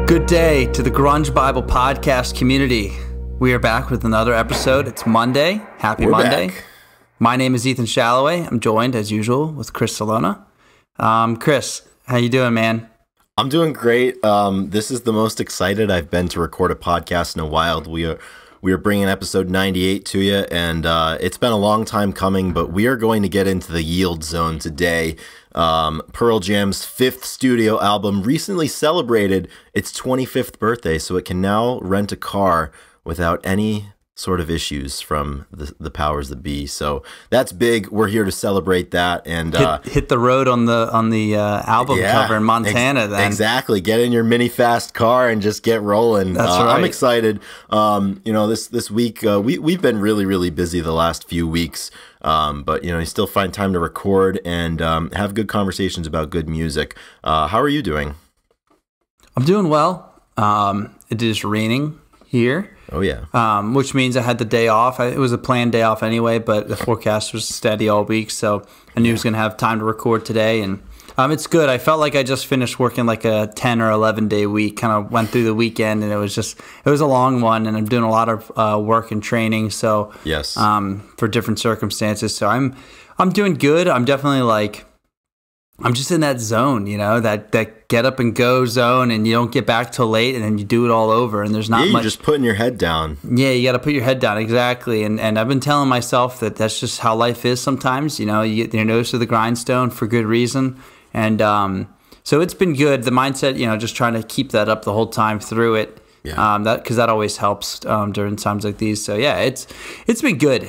Good day to the Grunge Bible podcast community. We are back with another episode. It's Monday. Happy Monday. Back. My name is Ethan Shalloway. I'm joined, as usual, with Chris Salona. Chris, how you doing, man? I'm doing great. This is the most excited I've been to record a podcast in a while. We are bringing episode 98 to you, and it's been a long time coming, but we are going to get into the Yield Zone today. Pearl Jam's fifth studio album recently celebrated its 25th birthday, so it can now rent a car without any sort of issues from the powers that be. So that's big. We're here to celebrate that and hit the road on the album cover in Montana. Then exactly, get in your mini fast car and just get rolling. That's right. I'm excited. This week we've been really busy the last few weeks. But you still find time to record and have good conversations about good music. How are you doing? I'm doing well. It is raining here. Oh yeah. Which means I had the day off. It was a planned day off anyway, but the forecast was steady all week, so I knew I was going to have time to record today, and it's good. I felt like I just finished working like a 10 or 11 day week. Kind of went through the weekend, and it was a long one, and I'm doing a lot of work and training. So yes, for different circumstances. So I'm doing good. I'm definitely I'm just in that zone, that get up and go zone, and you don't get back till late, and then you do it all over, and there's not much. You're just putting your head down. Yeah, you got to put your head down, exactly. And I've been telling myself that that's just how life is sometimes. You get your nose to the grindstone for good reason. And so it's been good. The mindset, just trying to keep that up the whole time through it. Yeah. Because that always helps during times like these. So yeah, it's been good.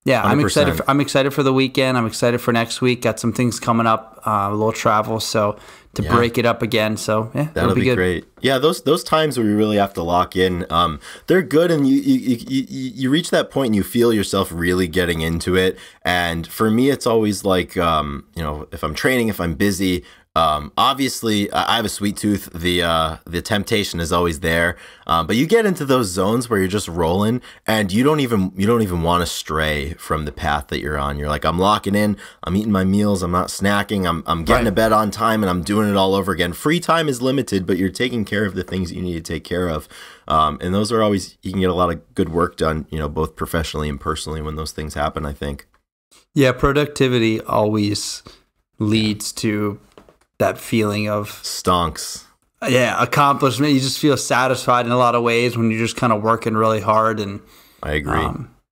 Yeah, 100%. I'm excited for the weekend. I'm excited for next week. Got some things coming up, a little travel, so to break it up again. So yeah, that'll be good. Great. Yeah, those times where you really have to lock in, they're good, and you reach that point and you feel yourself really getting into it. And for me, it's always like if I'm training, if I'm busy. Obviously, I have a sweet tooth. The temptation is always there, but you get into those zones where you're just rolling, and you don't even want to stray from the path that you're on. You're like, I'm locking in. I'm eating my meals. I'm not snacking. I'm getting to bed on time, and I'm doing it all over again. Free time is limited, but you're taking care of the things that you need to take care of, and those are always, you can get a lot of good work done, both professionally and personally when those things happen, I think. Yeah, productivity always leads to that feeling of stonks. Yeah, accomplishment. You just feel satisfied in a lot of ways when you're just kind of working really hard. And I agree.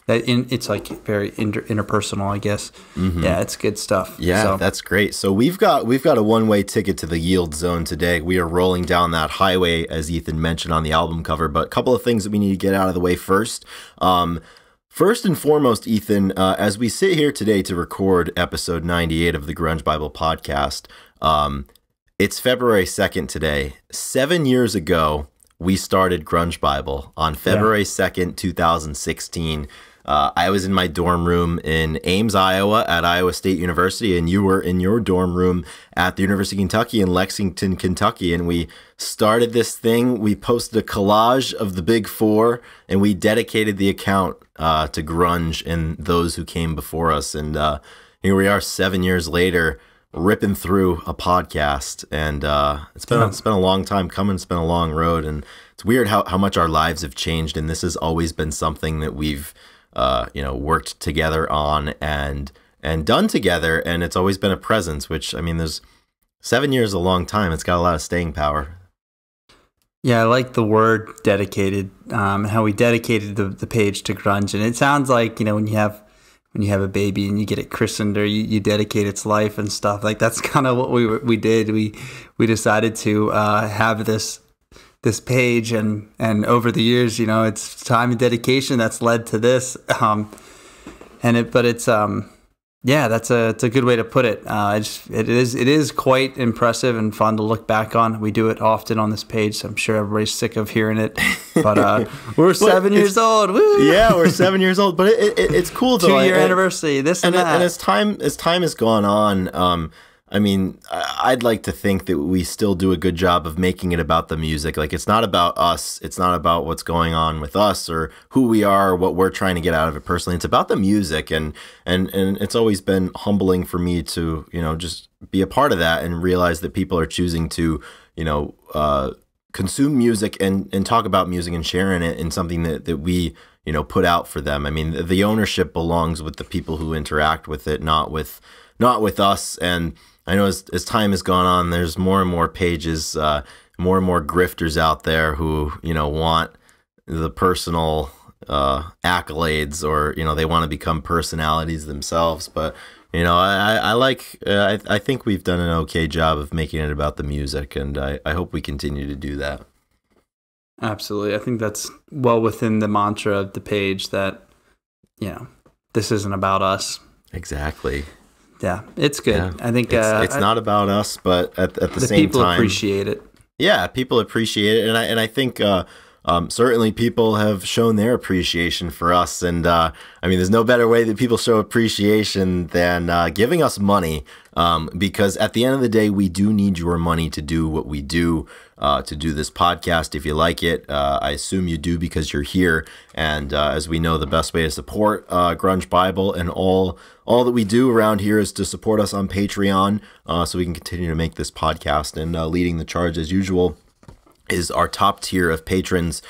It's like very interpersonal, I guess. Mm-hmm. Yeah, it's good stuff. Yeah, that's great. So we've got a one-way ticket to the Yield Zone today. We are rolling down that highway, as Ethan mentioned on the album cover. But a couple of things that we need to get out of the way first. First and foremost, Ethan, as we sit here today to record episode 98 of the Grunge Bible podcast, it's February 2nd today. 7 years ago, we started Grunge Bible on February 2nd, 2016. I was in my dorm room in Ames, Iowa at Iowa State University, and you were in your dorm room at the University of Kentucky in Lexington, Kentucky, and we started this thing. We posted a collage of the Big Four, and we dedicated the account to grunge and those who came before us. And here we are 7 years later, ripping through a podcast, and it's been a long time coming. It's been a long road, and it's weird how much our lives have changed. And this has always been something that we've worked together on and done together, and it's always been a presence. Which, I mean, there's 7 years is a long time. It's got a lot of staying power. Yeah, I like the word dedicated, and how we dedicated the page to grunge. And it sounds like, when you have a baby and you get it christened, or you dedicate its life and stuff, like that's kind of what we did. We decided to have this page, and over the years, it's time and dedication that's led to this. That's a good way to put it. It is quite impressive and fun to look back on. We do it often on this page, so I'm sure everybody's sick of hearing it. But we're 7 years old. Woo! Yeah, we're 7 years old. But it's cool though. 2-year anniversary. This and that. And as time has gone on, I mean, I'd like to think that we still do a good job of making it about the music. Like, it's not about us. It's not about what's going on with us or who we are or what we're trying to get out of it personally. It's about the music. And it's always been humbling for me to, just be a part of that and realize that people are choosing to, consume music and talk about music and sharing it in something that we, put out for them. I mean, the ownership belongs with the people who interact with it, not with us. And I know as time has gone on, there's more and more pages, more and more grifters out there who, want the personal accolades, or, they want to become personalities themselves. But, I think we've done an okay job of making it about the music, and I hope we continue to do that. Absolutely. I think that's well within the mantra of the page that, this isn't about us. Exactly. Yeah, it's good. Yeah. I think it's not about us, but at the same people time, appreciate it. Yeah, people appreciate it, and I think certainly people have shown their appreciation for us. And I mean, there's no better way that people show appreciation than giving us money, because at the end of the day, we do need your money to do what we do, to do this podcast. If you like it, I assume you do because you're here. And as we know, the best way to support Grunge Bible and all that we do around here is to support us on Patreon, so we can continue to make this podcast. And leading the charge, as usual, is our top tier of patrons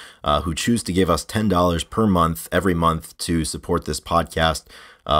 who choose to give us $10 per month every month to support this podcast.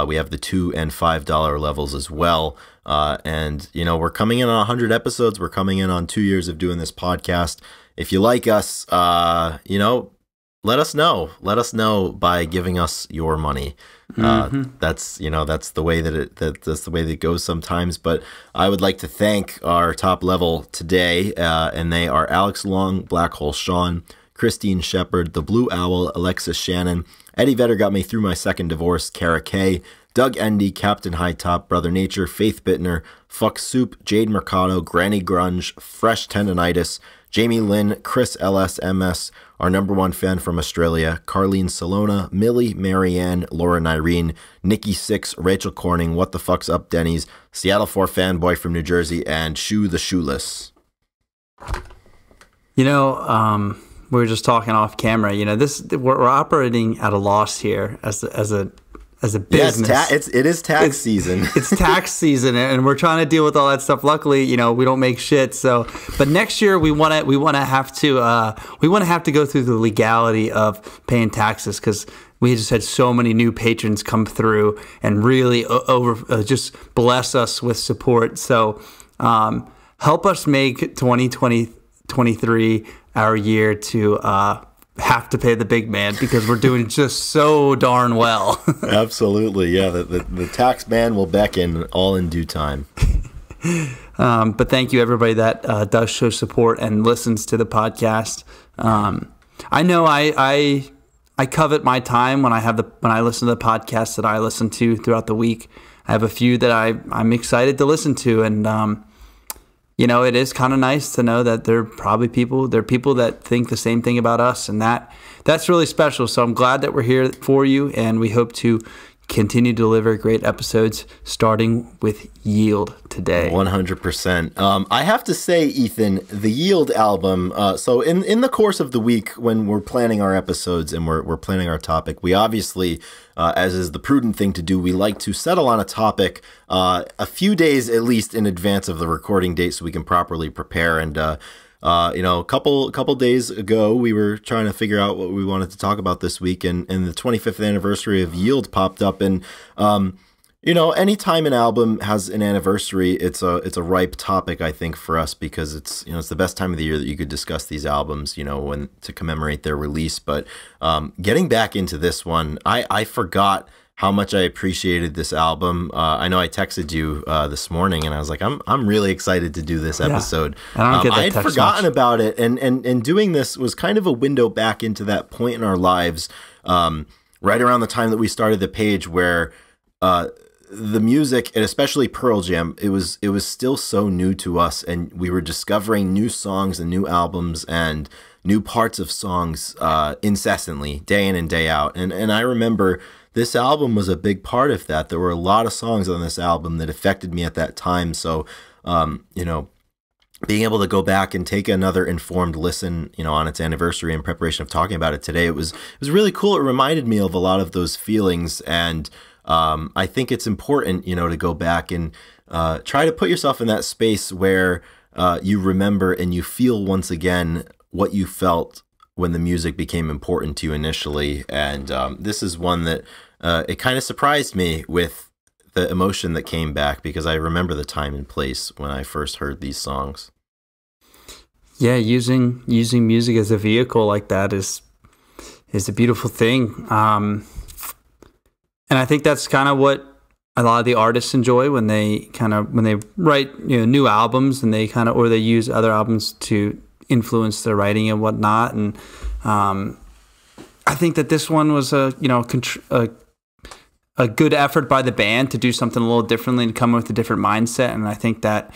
We have the $2 and $5 levels as well. And, we're coming in on 100 episodes. We're coming in on 2 years of doing this podcast. If you like us, let us know. Let us know by giving us your money. That's the way that's the way that it goes sometimes. But I would like to thank our top level today, and they are Alex Long, Black Hole Sean, Christine Shepard, The Blue Owl, Alexis Shannon, Eddie Vedder Got Me Through My Second Divorce, Kara K, Doug Endy, Captain High Top, Brother Nature, Faith Bittner, Fuck Soup, Jade Mercado, Granny Grunge, Fresh Tendonitis, Jamie Lynn, Chris LSMS, our number one fan from Australia, Carlene Salona, Millie, Marianne, Laura Nyreen, Nikki Six, Rachel Corning, What the Fuck's Up Denny's, Seattle 4 Fanboy from New Jersey, and Shoe the Shoeless. We were just talking off camera. We're operating at a loss here as a business. Yeah, it is tax season. It's tax season, and we're trying to deal with all that stuff. Luckily, we don't make shit. So, but next year we want to have to go through the legality of paying taxes, because we just had so many new patrons come through and really just bless us with support. So, help us make 2023 our year to have to pay the big man, because we're doing just so darn well. Absolutely. Yeah. The tax man will beckon all in due time. But thank you everybody that does show support and listens to the podcast. I know I covet my time when I listen to the podcasts that I listen to throughout the week. I have a few that I'm excited to listen to, and it is kind of nice to know that there are people that think the same thing about us, and that's really special. So I'm glad that we're here for you, and we hope to continue to deliver great episodes, starting with Yield today. 100%. I have to say, Ethan, the Yield album, so in the course of the week when we're planning our episodes and we're planning our topic, we obviously, as is the prudent thing to do, we like to settle on a topic a few days at least in advance of the recording date so we can properly prepare. And a couple days ago, we were trying to figure out what we wanted to talk about this week, and the 25th anniversary of Yield popped up. And anytime an album has an anniversary, it's a ripe topic, I think, for us, because it's the best time of the year that you could discuss these albums, when to commemorate their release. But getting back into this one, I forgot how much I appreciated this album. I know I texted you this morning, and I was like, I'm really excited to do this episode. Yeah, I had forgotten about it, and doing this was kind of a window back into that point in our lives, right around the time that we started the page, where the music, and especially Pearl Jam, it was still so new to us, and we were discovering new songs and new albums and new parts of songs incessantly, day in and day out. And I remember this album was a big part of that. There were a lot of songs on this album that affected me at that time. So, being able to go back and take another informed listen, on its anniversary in preparation of talking about it today, it was really cool. It reminded me of a lot of those feelings. And I think it's important, to go back and try to put yourself in that space where you remember and you feel once again what you felt when the music became important to you initially. And this is one that it kind of surprised me with the emotion that came back, because I remember the time and place when I first heard these songs. Yeah, using music as a vehicle like that is a beautiful thing. And I think that's kind of what a lot of the artists enjoy when they write new albums, and or they use other albums to influence their writing and whatnot. And I think that this one was a good effort by the band to do something a little differently and come with a different mindset. And I think that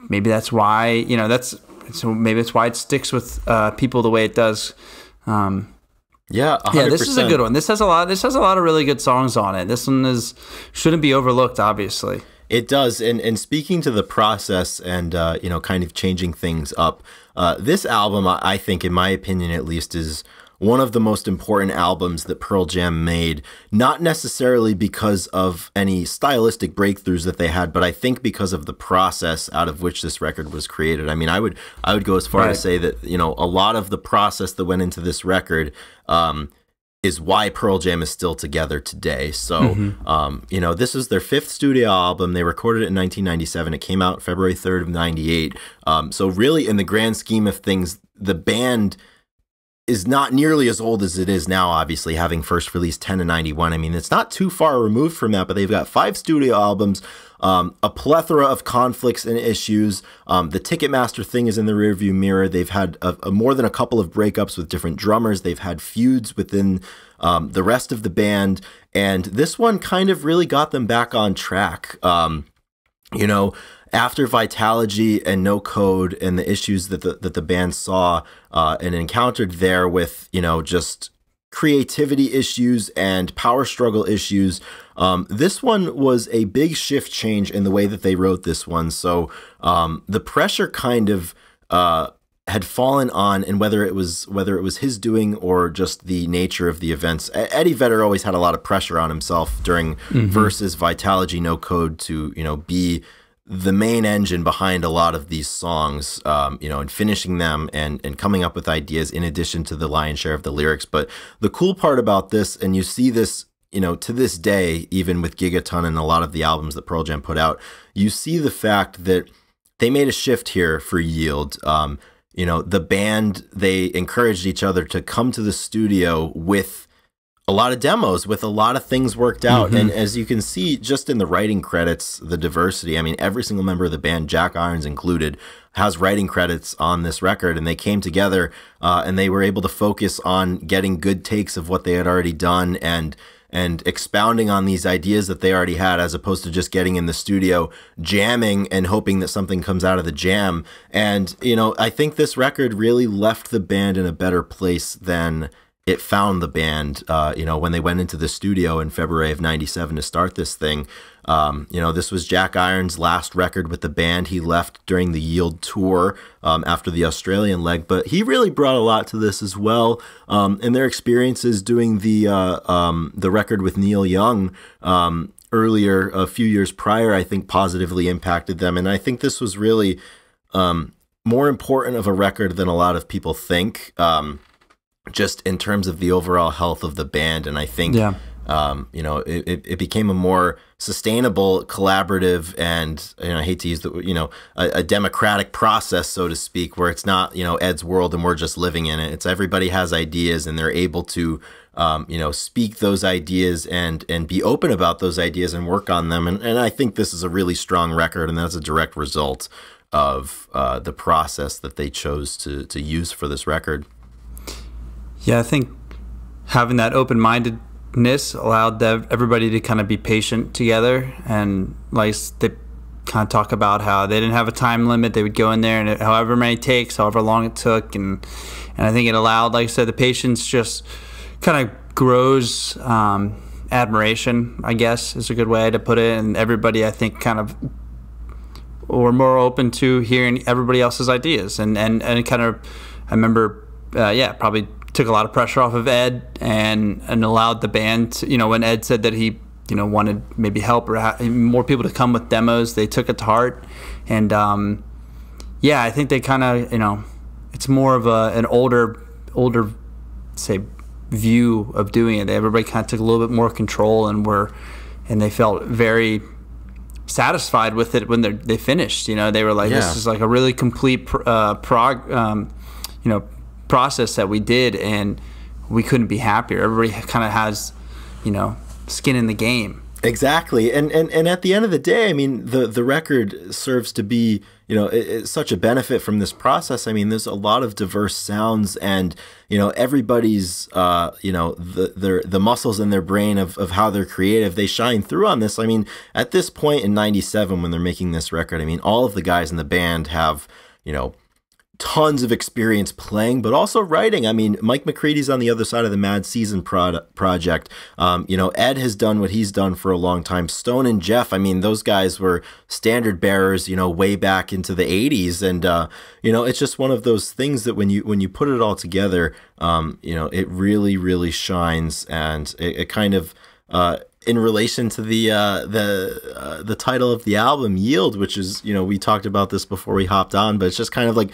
maybe that's why maybe it's why it sticks with people the way it does. Yeah, 100%. Yeah, this is a good one. This has a lot of really good songs on it. This one shouldn't be overlooked, obviously. It does. And speaking to the process and kind of changing things up, this album, I think, in my opinion at least, is one of the most important albums that Pearl Jam made, not necessarily because of any stylistic breakthroughs that they had, but I think because of the process out of which this record was created. I mean, I would go as far as to say that, a lot of the process that went into this record is why Pearl Jam is still together today. So, this is their 5th studio album. They recorded it in 1997. It came out February 3rd of 98. So really, in the grand scheme of things, the band is not nearly as old as it is now, obviously, having first released 10 in 91. I mean, it's not too far removed from that, but they've got 5 studio albums, a plethora of conflicts and issues. The Ticketmaster thing is in the rearview mirror. They've had more than a couple of breakups with different drummers. They've had feuds within the rest of the band, and this one kind of really got them back on track. After Vitalogy and No Code and the issues that the band saw and encountered there with, just creativity issues and power struggle issues, this one was a big shift change in the way that they wrote this one. So the pressure kind of had fallen on, and whether it was his doing or just the nature of the events. Eddie Vedder always had a lot of pressure on himself during Versus, Vitalogy, No Code to be the main engine behind a lot of these songs, and finishing them and coming up with ideas in addition to the lion's share of the lyrics. But the cool part about this, and you see this, to this day, even with Gigaton and a lot of the albums that Pearl Jam put out, you see the fact that they made a shift here for Yield. The band, they encouraged each other to come to the studio with a lot of demos, with a lot of things worked out. And as you can see just in the writing credits, the diversity, I mean, every single member of the band, Jack Irons included, has writing credits on this record, and they came together and they were able to focus on getting good takes of what they had already done and expounding on these ideas that they already had, as opposed to just getting in the studio, jamming and hoping that something comes out of the jam. And, I think this record really left the band in a better place than it found the band, when they went into the studio in February of 97 to start this thing. This was Jack Irons' last record with the band. He left during the Yield tour after the Australian leg, but he really brought a lot to this as well. And their experiences doing the record with Neil Young earlier, a few years prior, I think positively impacted them. And I think this was really more important of a record than a lot of people think. Just in terms of the overall health of the band. And I think, it became a more sustainable, collaborative, and, I hate to use the, a democratic process, so to speak, where it's not, Ed's world and we're just living in it. It's everybody has ideas and they're able to, speak those ideas and be open about those ideas and work on them. And I think this is a really strong record, and that's a direct result of the process that they chose to use for this record. Yeah, I think having that open-mindedness allowed everybody to kind of be patient together, and like they kind of talk about how they didn't have a time limit. They would go in there and however many takes, however long it took, and I think it allowed, like I said, the patience just kind of grows admiration, I guess is a good way to put it, and everybody, I think, kind of were more open to hearing everybody else's ideas, and kind of, I remember, probably took a lot of pressure off of Ed and allowed the band to, when Ed said that he wanted maybe help or more people to come with demos, they took it to heart. And I think they kind of it's more of an older say view of doing it. Everybody kind of took a little bit more control and they felt very satisfied with it when they finished. You know, they were like, this is like a really complete process that we did, and we couldn't be happier. Everybody kind of has, skin in the game. Exactly. And at the end of the day, I mean, the record serves to be, it's such a benefit from this process. I mean, there's a lot of diverse sounds, and, everybody's, the muscles in their brain of how they're creative, they shine through on this. I mean, at this point in 97, when they're making this record, I mean, all of the guys in the band have, tons of experience playing, but also writing. I mean, Mike McCready's on the other side of the Mad Season project. Ed has done what he's done for a long time. Stone and Jeff, I mean, those guys were standard bearers, way back into the 80s. And, it's just one of those things that when you put it all together, it really, really shines. And it kind of, in relation to the title of the album, Yield, which is, we talked about this before we hopped on, but it's just kind of like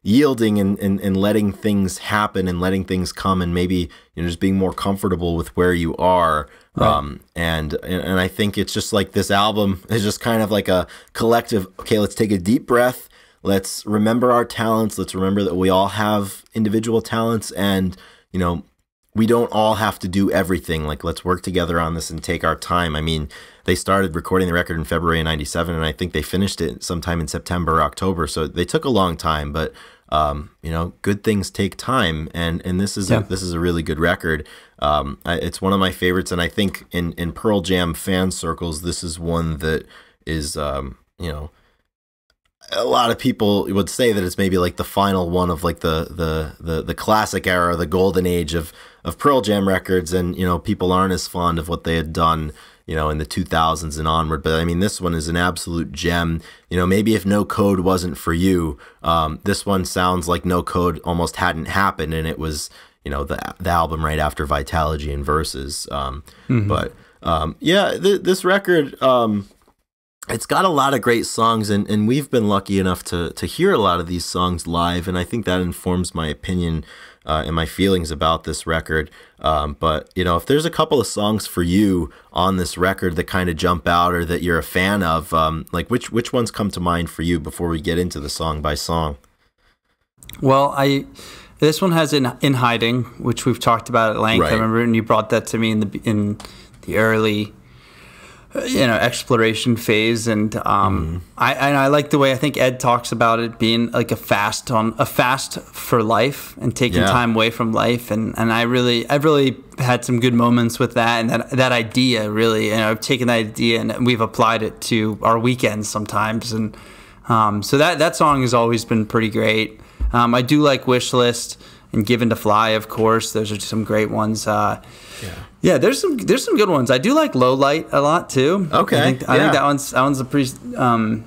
yielding and letting things happen and letting things come, and maybe just being more comfortable with where you are. Right. And I think it's just like this album is just kind of like a collective, okay, let's take a deep breath, let's remember our talents, let's remember that we all have individual talents, and we don't all have to do everything. Like, let's work together on this and take our time. I mean, they started recording the record in February of 97, and I think they finished it sometime in September or October. So they took a long time, but good things take time, and this is a really good record. It's one of my favorites, and I think in Pearl Jam fan circles, this is one that is a lot of people would say that it's maybe like the final one of like the classic era, the golden age of Pearl Jam records, and people aren't as fond of what they had done in the 2000s and onward. But I mean, this one is an absolute gem. Maybe if No Code wasn't for you, this one sounds like No Code almost hadn't happened, and it was the album right after Vitalogy and Versus. But this record, it's got a lot of great songs, and we've been lucky enough to hear a lot of these songs live, and I think that informs my opinion and my feelings about this record. But if there's a couple of songs for you on this record that kind of jump out or that you're a fan of, like which ones come to mind for you before we get into the song by song? Well, this one has In Hiding, which we've talked about at length. Right. I remember when you brought that to me in the early exploration phase, and I like the way I think Ed talks about it being like a fast for life and taking time away from life, and I've really had some good moments with that, and that idea really, I've taken that idea and we've applied it to our weekends sometimes, and so that song has always been pretty great. I do like Wish List and Given to Fly, of course. Those are some great ones. Yeah, there's some good ones. I do like Low Light a lot too. Okay, I think that one's a pretty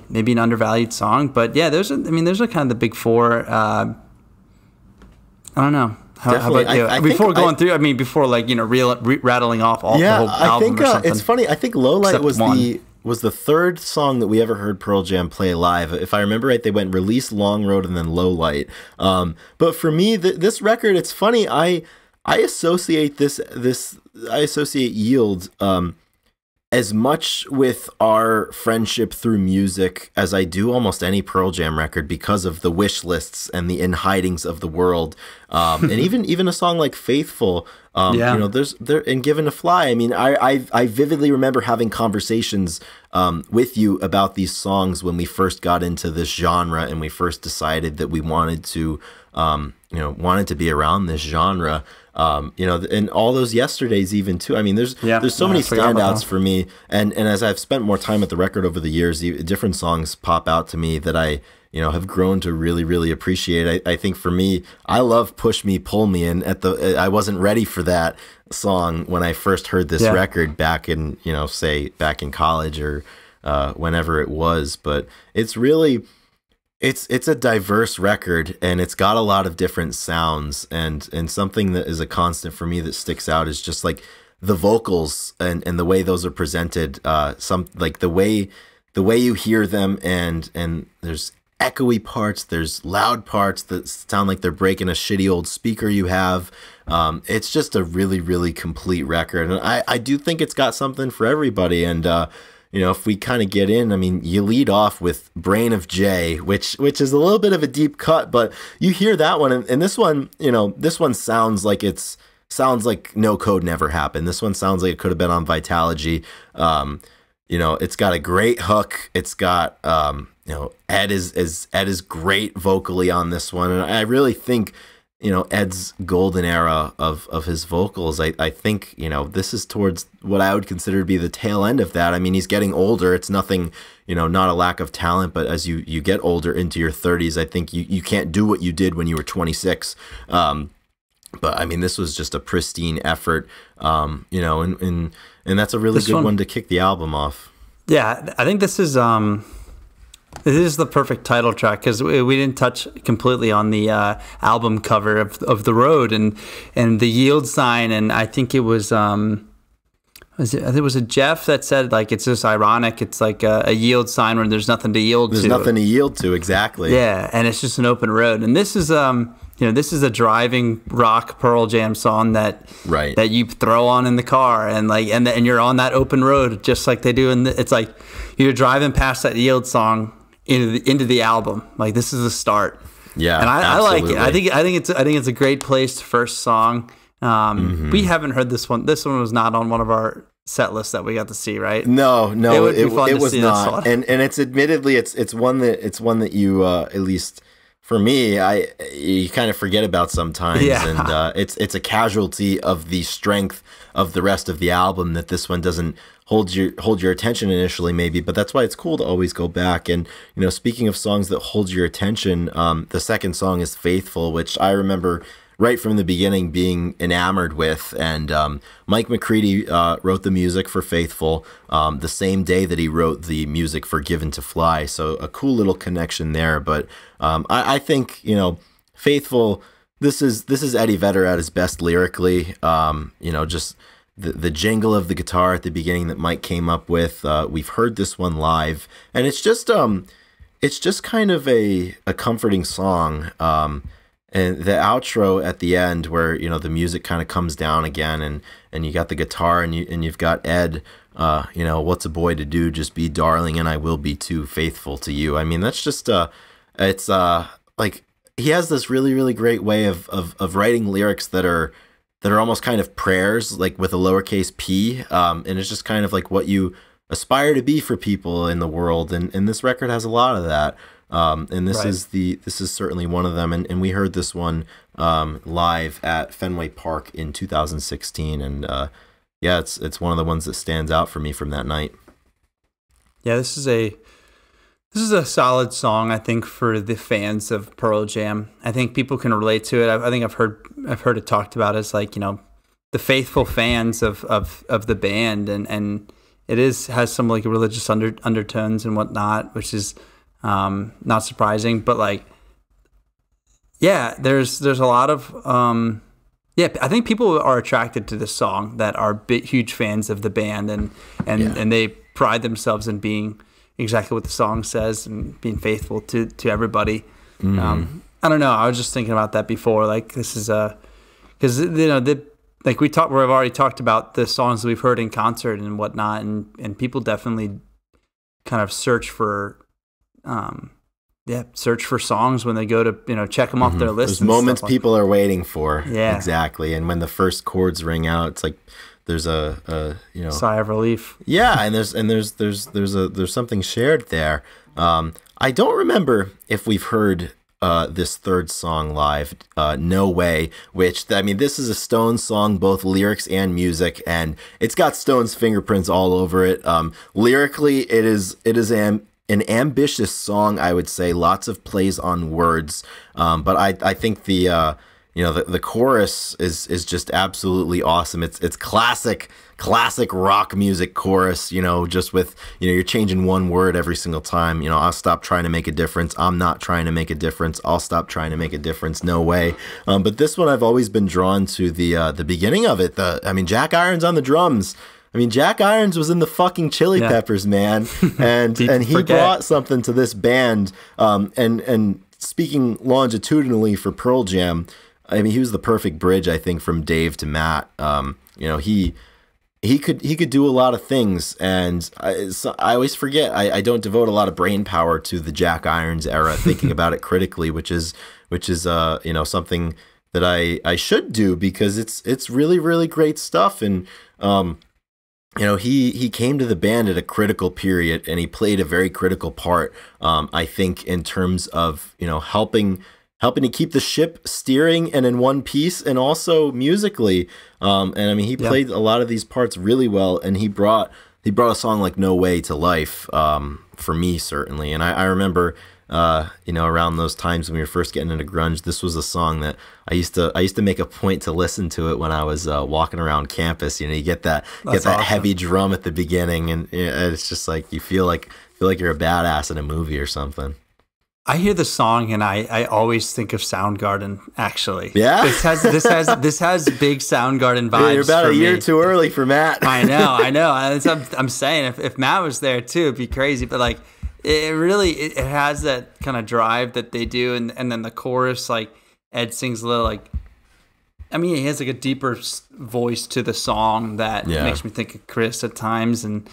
maybe an undervalued song, but yeah, those are kind of the big four. I don't know. How about you? Before rattling off all the whole album or something. It's funny. I think Low Light was the third song that we ever heard Pearl Jam play live. If I remember right, they went Release, Long Road, and then Low Light. But for me, this record, it's funny. I associate I associate Yield as much with our friendship through music as I do almost any Pearl Jam record, because of the wish lists and the In Hidings of the world, and even a song like Faithful. There's and Given to Fly. I mean, I vividly remember having conversations with you about these songs when we first got into this genre and we first decided that we wanted to be around this genre. And all those yesterdays even too. I mean, there's so many standouts for me, and as I've spent more time at the record over the years, different songs pop out to me that I have grown to really, really appreciate. I think for me, I love Push Me, Pull Me, and I wasn't ready for that song when I first heard this record back in, say back in college or whenever it was, but it's really, it's a diverse record, and it's got a lot of different sounds, and something that is a constant for me that sticks out is just like the vocals and the way those are presented, some like the way you hear them, and there's echoey parts, there's loud parts that sound like they're breaking a shitty old speaker you have. It's just a really, really complete record. And I do think it's got something for everybody. And, if we kind of get in, I mean, you lead off with Brain of J, which is a little bit of a deep cut, but you hear that one. And this one, this one sounds like No Code never happened. This one sounds like it could have been on Vitalogy. It's got a great hook. It's got, Ed is great vocally on this one. And I really think, Ed's golden era of his vocals, I think, this is towards what I would consider to be the tail end of that. I mean, he's getting older. It's nothing, not a lack of talent, but as you get older into your 30s, I think you can't do what you did when you were 26. But I mean, this was just a pristine effort, and that's a really good one to kick the album off. Yeah, I think this is the perfect title track, because we didn't touch completely on the album cover of The Road and the yield sign, and I think it was it was a Jeff that said, like, it's just ironic. It's like a yield sign where there's nothing to yield to. There's nothing to yield to, exactly. Yeah, and it's just an open road. And this is this is a driving rock Pearl Jam song that you throw on in the car, and and you're on that open road just like they do. And it's like you're driving past that yield song into the album. Like, this is the start. Yeah, and I like it. I think it's a great place first song. We haven't heard this one. This one was not on one of our set lists that we got to see, right? No, it was not. And it's admittedly it's one that you at least for me, you kind of forget about sometimes. Yeah. And it's a casualty of the strength of the rest of the album that this one doesn't hold your attention initially, maybe. But that's why it's cool to always go back. And speaking of songs that hold your attention, the second song is Faithful, which I remember right from the beginning being enamored with. And Mike McCready wrote the music for Faithful the same day that he wrote the music for Given to Fly. So a cool little connection there. But I think, Faithful, this is Eddie Vedder at his best lyrically. Just the jingle of the guitar at the beginning that Mike came up with. We've heard this one live, and it's just kind of a comforting song. And the outro at the end, where the music kind of comes down again, and you got the guitar, and you've got Ed, what's a boy to do? Just be darling, and I will be too faithful to you. I mean, that's just it's like he has this really, really great way of writing lyrics that are almost kind of prayers, like with a lowercase p, and it's just kind of like what you aspire to be for people in the world, and this record has a lot of that. And this is certainly one of them. And we heard this one live at Fenway Park in 2016. And it's one of the ones that stands out for me from that night. Yeah, this is a solid song, I think, for the fans of Pearl Jam. I think people can relate to it. I think I've heard it talked about as like, the faithful fans of the band, and it has some like religious undertones and whatnot, which is not surprising, but there's a lot of I think people are attracted to this song that are huge fans of the band, and they pride themselves in being exactly what the song says and being faithful to everybody. Mm-hmm. I don't know. I was just thinking about that before. Like, this is because we've already talked about the songs that we've heard in concert and whatnot, and people definitely kind of search for songs when they go to check them off their list. There's moments people are waiting for. Yeah, exactly. And when the first chords ring out, it's like there's a sigh of relief. Yeah, and there's something shared there. I don't remember if we've heard this third song live, No Way, which, I mean, this is a Stones song, both lyrics and music, and it's got Stones fingerprints all over it. Lyrically, it is an ambitious song, I would say. Lots of plays on words, but I think the chorus is just absolutely awesome. It's classic rock music chorus, just with, you're changing one word every single time. I'll stop trying to make a difference. I'm not trying to make a difference. I'll stop trying to make a difference. No way. But this one, I've always been drawn to the beginning of it. Jack Irons on the drums. I mean, Jack Irons was in the fucking Chili Peppers, man, and he brought something to this band. And speaking longitudinally for Pearl Jam, I mean, he was the perfect bridge, I think, from Dave to Matt. You know, he could do a lot of things, and I always forget. I don't devote a lot of brain power to the Jack Irons era, thinking about it critically, which is you know, something that I should do, because it's really, really great stuff. And you know, he came to the band at a critical period, and he played a very critical part, I think, in terms of, you know, helping to keep the ship steering and in one piece, and also musically. And I mean, he played a lot of these parts really well, and he brought a song like No Way to life, for me, certainly. And I remember, you know, around those times when we were first getting into grunge, this was a song that I used to make a point to listen to it when I was walking around campus. You know, you get that awesome heavy drum at the beginning, and it's just like you feel like you're a badass in a movie or something. I hear the song and I always think of Soundgarden. Actually, yeah, this has big Soundgarden vibes. Yeah, you're about a year too early for Matt. I know. I'm saying if Matt was there too, it'd be crazy. But like, it has that kind of drive that they do, and then the chorus, like Ed sings a little, like, I mean, he has like a deeper voice to the song that makes me think of Chris at times. And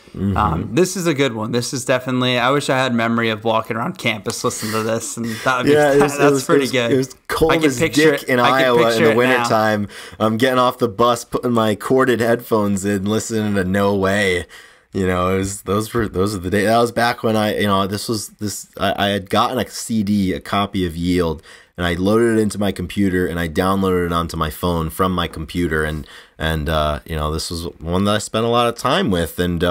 this is a good one. This is definitely, I wish I had memory of walking around campus listening to this, and that would be, that's pretty good. It was cold as dick in Iowa in the wintertime. I'm getting off the bus, putting my corded headphones in, listening to No Way. You know, those are the days. That was back when I had gotten a CD, a copy of Yield, and I loaded it into my computer, and I downloaded it onto my phone from my computer, and you know, this was one that I spent a lot of time with, and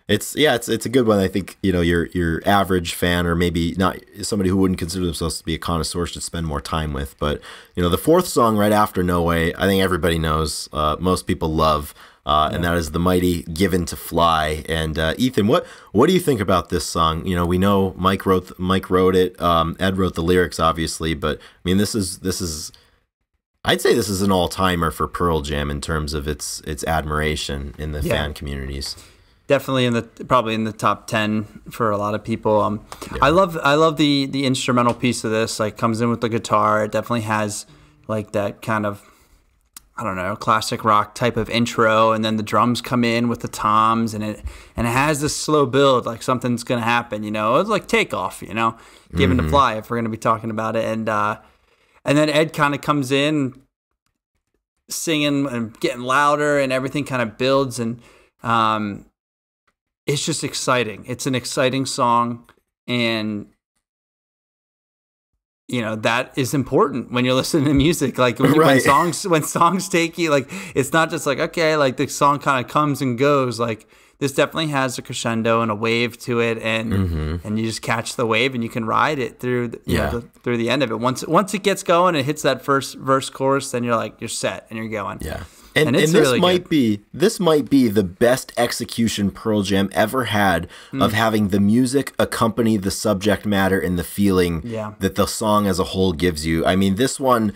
it's a good one. I think, you know, your average fan, or maybe not somebody who wouldn't consider themselves to be a connoisseur, should spend more time with. But you know, the fourth song right after No Way, I think everybody knows, most people love. And that is the mighty Given to Fly. And Ethan, what do you think about this song? You know, we know Mike wrote it. Ed wrote the lyrics, obviously, but I mean, this is I'd say this is an all-timer for Pearl Jam in terms of its admiration in the fan communities. Definitely probably in the top 10 for a lot of people. I love the instrumental piece of this. Like, comes in with the guitar. It definitely has like that kind of, I don't know, classic rock type of intro, and then the drums come in with the toms, and it has this slow build, like something's gonna happen, you know. It's like Takeoff, you know, Given to Fly, if we're gonna be talking about it, and then Ed kind of comes in singing and getting louder, and everything kind of builds, and it's just exciting. It's an exciting song, and you know, that is important when you're listening to music. Like when songs take you, like, it's not just like, okay, like the song kind of comes and goes. Like, this definitely has a crescendo and a wave to it, and you just catch the wave, and you can ride it through through the end of it. Once it gets going, it hits that first verse chorus, then you're like, you're set and you're going. Yeah. And this really might be the best execution Pearl Jam ever had of having the music accompany the subject matter and the feeling that the song as a whole gives you. I mean, this one,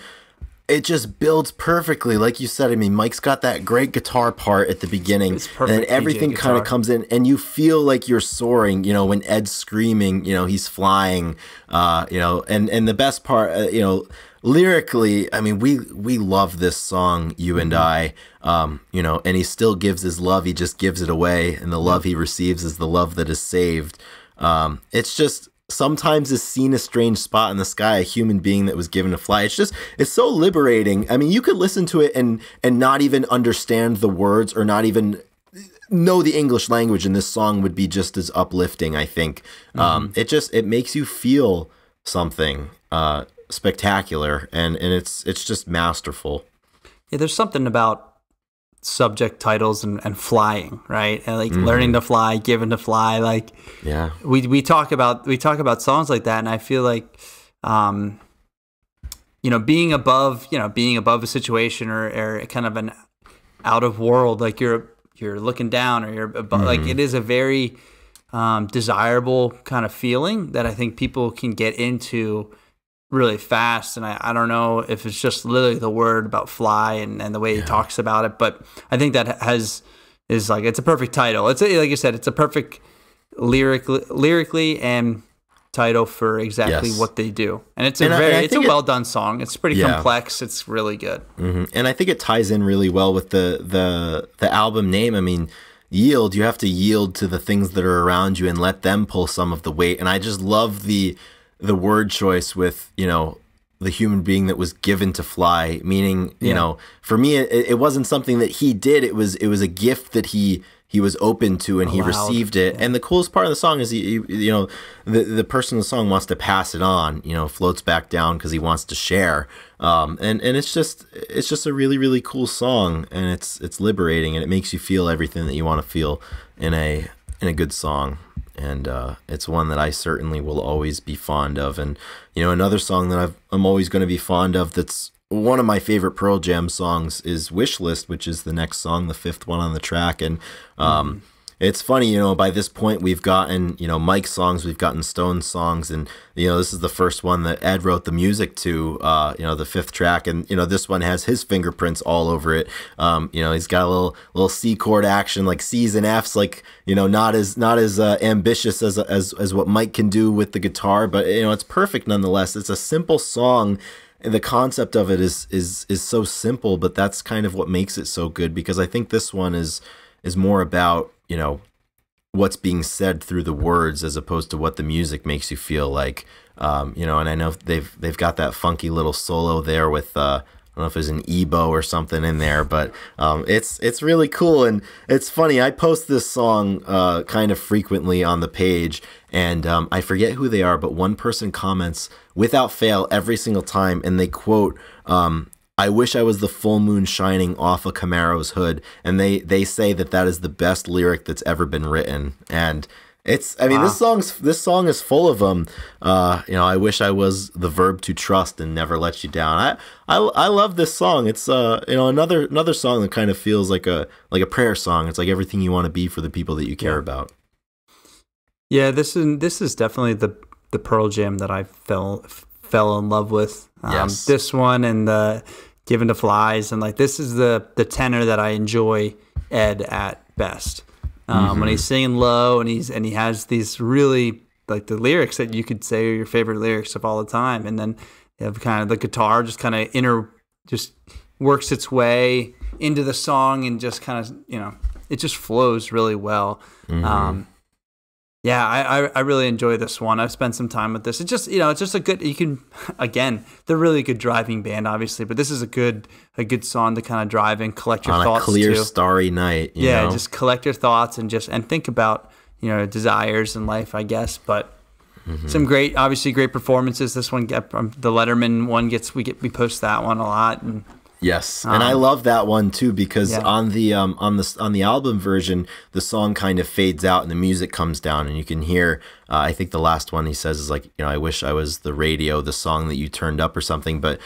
it just builds perfectly. Like you said, I mean, Mike's got that great guitar part at the beginning, and then everything kind of comes in, and you feel like you're soaring, you know, when Ed's screaming, you know, he's flying, you know, and the best part, you know, lyrically, I mean, we love this song, you and I, you know, and he still gives his love. He just gives it away, and the love he receives is the love that is saved. It's just, sometimes is seen a strange spot in the sky, a human being that was given to fly. It's so liberating. I mean, you could listen to it and not even understand the words, or not even know the English language, and this song would be just as uplifting, I think. It makes you feel something spectacular, and it's just masterful. Yeah, there's something about subject titles and flying, right? And like learning to fly, given to fly. Like, yeah, we talk about songs like that, and I feel like, you know, being above a situation, or kind of an out of world, like you're looking down, or you're above, like, it is a very desirable kind of feeling that I think people can get into really fast. And I don't know if it's just literally the word about fly and the way he talks about it, but I think that is is like, it's a perfect title. It's like you said, it's a perfect lyrically and title for exactly what they do. And it's it's a well done song. It's pretty complex. It's really good. And I think it ties in really well with the album name. I mean, yield, you have to yield to the things that are around you and let them pull some of the weight. And I just love the word choice with, you know, the human being that was given to fly, meaning, you know, for me, it wasn't something that he did. It was a gift that he was open to, and he received it. And the coolest part of the song is, you know, the person in the song wants to pass it on, you know, floats back down because he wants to share. And it's just a really, really cool song, and it's liberating, and it makes you feel everything that you want to feel in a good song. And it's one that I certainly will always be fond of. And, you know, another song that I'm always going to be fond of that's one of my favorite Pearl Jam songs is Wish List, which is the next song, the 5th one on the track. And it's funny, you know, by this point we've gotten, you know, Mike's songs, we've gotten Stone's songs, and, you know, this is the first one that Ed wrote the music to, you know, the 5th track. And, you know, this one has his fingerprints all over it. You know, he's got a little C chord action, like C's and F's, like, you know, not as ambitious as what Mike can do with the guitar, but, you know, it's perfect nonetheless. It's a simple song. And the concept of it is so simple, but that's kind of what makes it so good, because I think this one is more about, you know, what's being said through the words as opposed to what the music makes you feel like. You know, and I know they've got that funky little solo there with I don't know if there's an Ebo or something in there, but it's really cool. And it's funny, I post this song kind of frequently on the page, and I forget who they are, but one person comments without fail every single time, and they quote, "I wish I was the full moon shining off a Camaro's hood," and they say that is the best lyric that's ever been written. And it's, I mean, this song is full of them. You know, I wish I was the verb to trust and never let you down. I love this song. It's you know, another song that kind of feels like a prayer song. It's like everything you want to be for the people that you care about. Yeah, this is definitely the Pearl Jam that I fell in love with. Yes. This one and the Given to Flies, and like, this is the tenor that I enjoy Ed at best. When he's singing low and he has these really, like, the lyrics that you could say are your favorite lyrics of all the time, and then you have kind of the guitar just kind of just works its way into the song, and just kind of, you know, it just flows really well. Yeah, I really enjoy this one. I've spent some time with this. It's just, you know, it's just a good, you can, again, they're really good driving band, obviously, but this is a good song to kind of drive and collect your thoughts on a clear, to. Starry night. You know? Just collect your thoughts and think about, you know, desires in life, I guess. But some obviously great performances. This one, the Letterman one we post that one a lot. And yes, and I love that one too, because on the album version, the song kind of fades out and the music comes down, and you can hear. I think the last one he says is like, you know, I wish I was the radio, the song that you turned up or something. But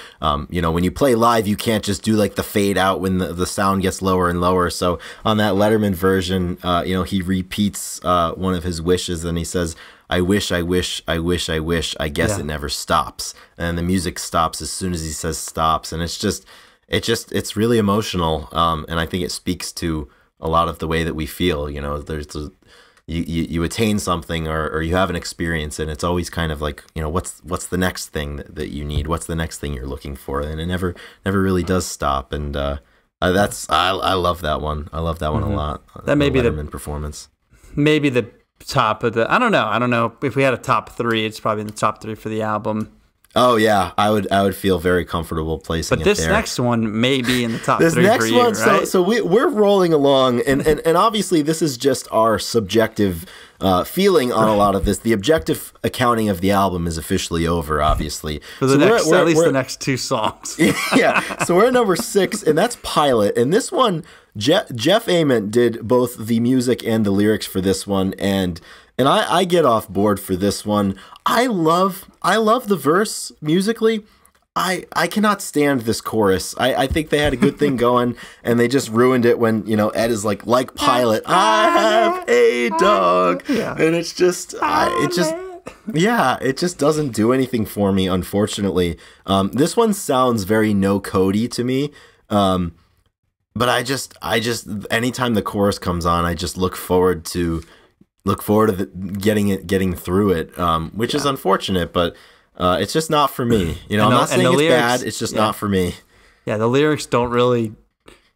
you know, when you play live, you can't just do like the fade out when the sound gets lower and lower. So on that Letterman version, you know, he repeats one of his wishes, and he says, I wish, I wish, I wish, I wish, I guess it never stops. And the music stops as soon as he says stops, and it's really emotional, and I think it speaks to a lot of the way that we feel. You know, you attain something or you have an experience, and it's always kind of like, you know, what's the next thing that you need? What's the next thing you're looking for? And it never really does stop. And I love that one. I love that one a lot. That may be the performance. Maybe the top of the. I don't know if we had a top 3. It's probably in the top 3 for the album. Oh yeah, I would feel very comfortable placing it there. But this next one may be in the top 3 next for you, one, right? So we're rolling along, and obviously this is just our subjective feeling on a lot of this. The objective accounting of the album is officially over, obviously. For the at least the next 2 songs. Yeah, so we're at number 6, and that's Pilot. And this one, Jeff Ament did both the music and the lyrics for this one, and I get off board for this one. I love the verse musically. I cannot stand this chorus. I think they had a good thing going, and they just ruined it when, you know, Ed is like Pilot, I have a dog. Yeah. And it's just, it just doesn't do anything for me, unfortunately. This one sounds very No Cody to me. but I just anytime the chorus comes on, I just look forward to getting through it, which is unfortunate, but it's just not for me. You know, I'm not saying it's lyrics, bad. It's just not for me. Yeah, the lyrics don't really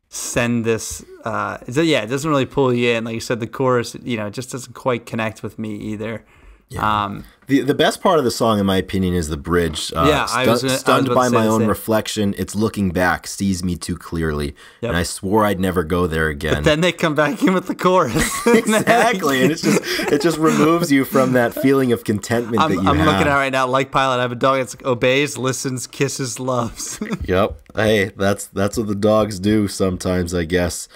send this. It doesn't really pull you in. Like you said, the chorus, you know, it just doesn't quite connect with me either. Yeah. The best part of the song, in my opinion, is the bridge. Stunned by my own reflection, it's looking back, sees me too clearly, and I swore I'd never go there again. But then they come back in with the chorus. Exactly, and it just removes you from that feeling of contentment that you have. I'm looking at it right now, like Pilot. I have a dog that obeys, listens, kisses, loves. Yep. Hey, that's what the dogs do sometimes, I guess.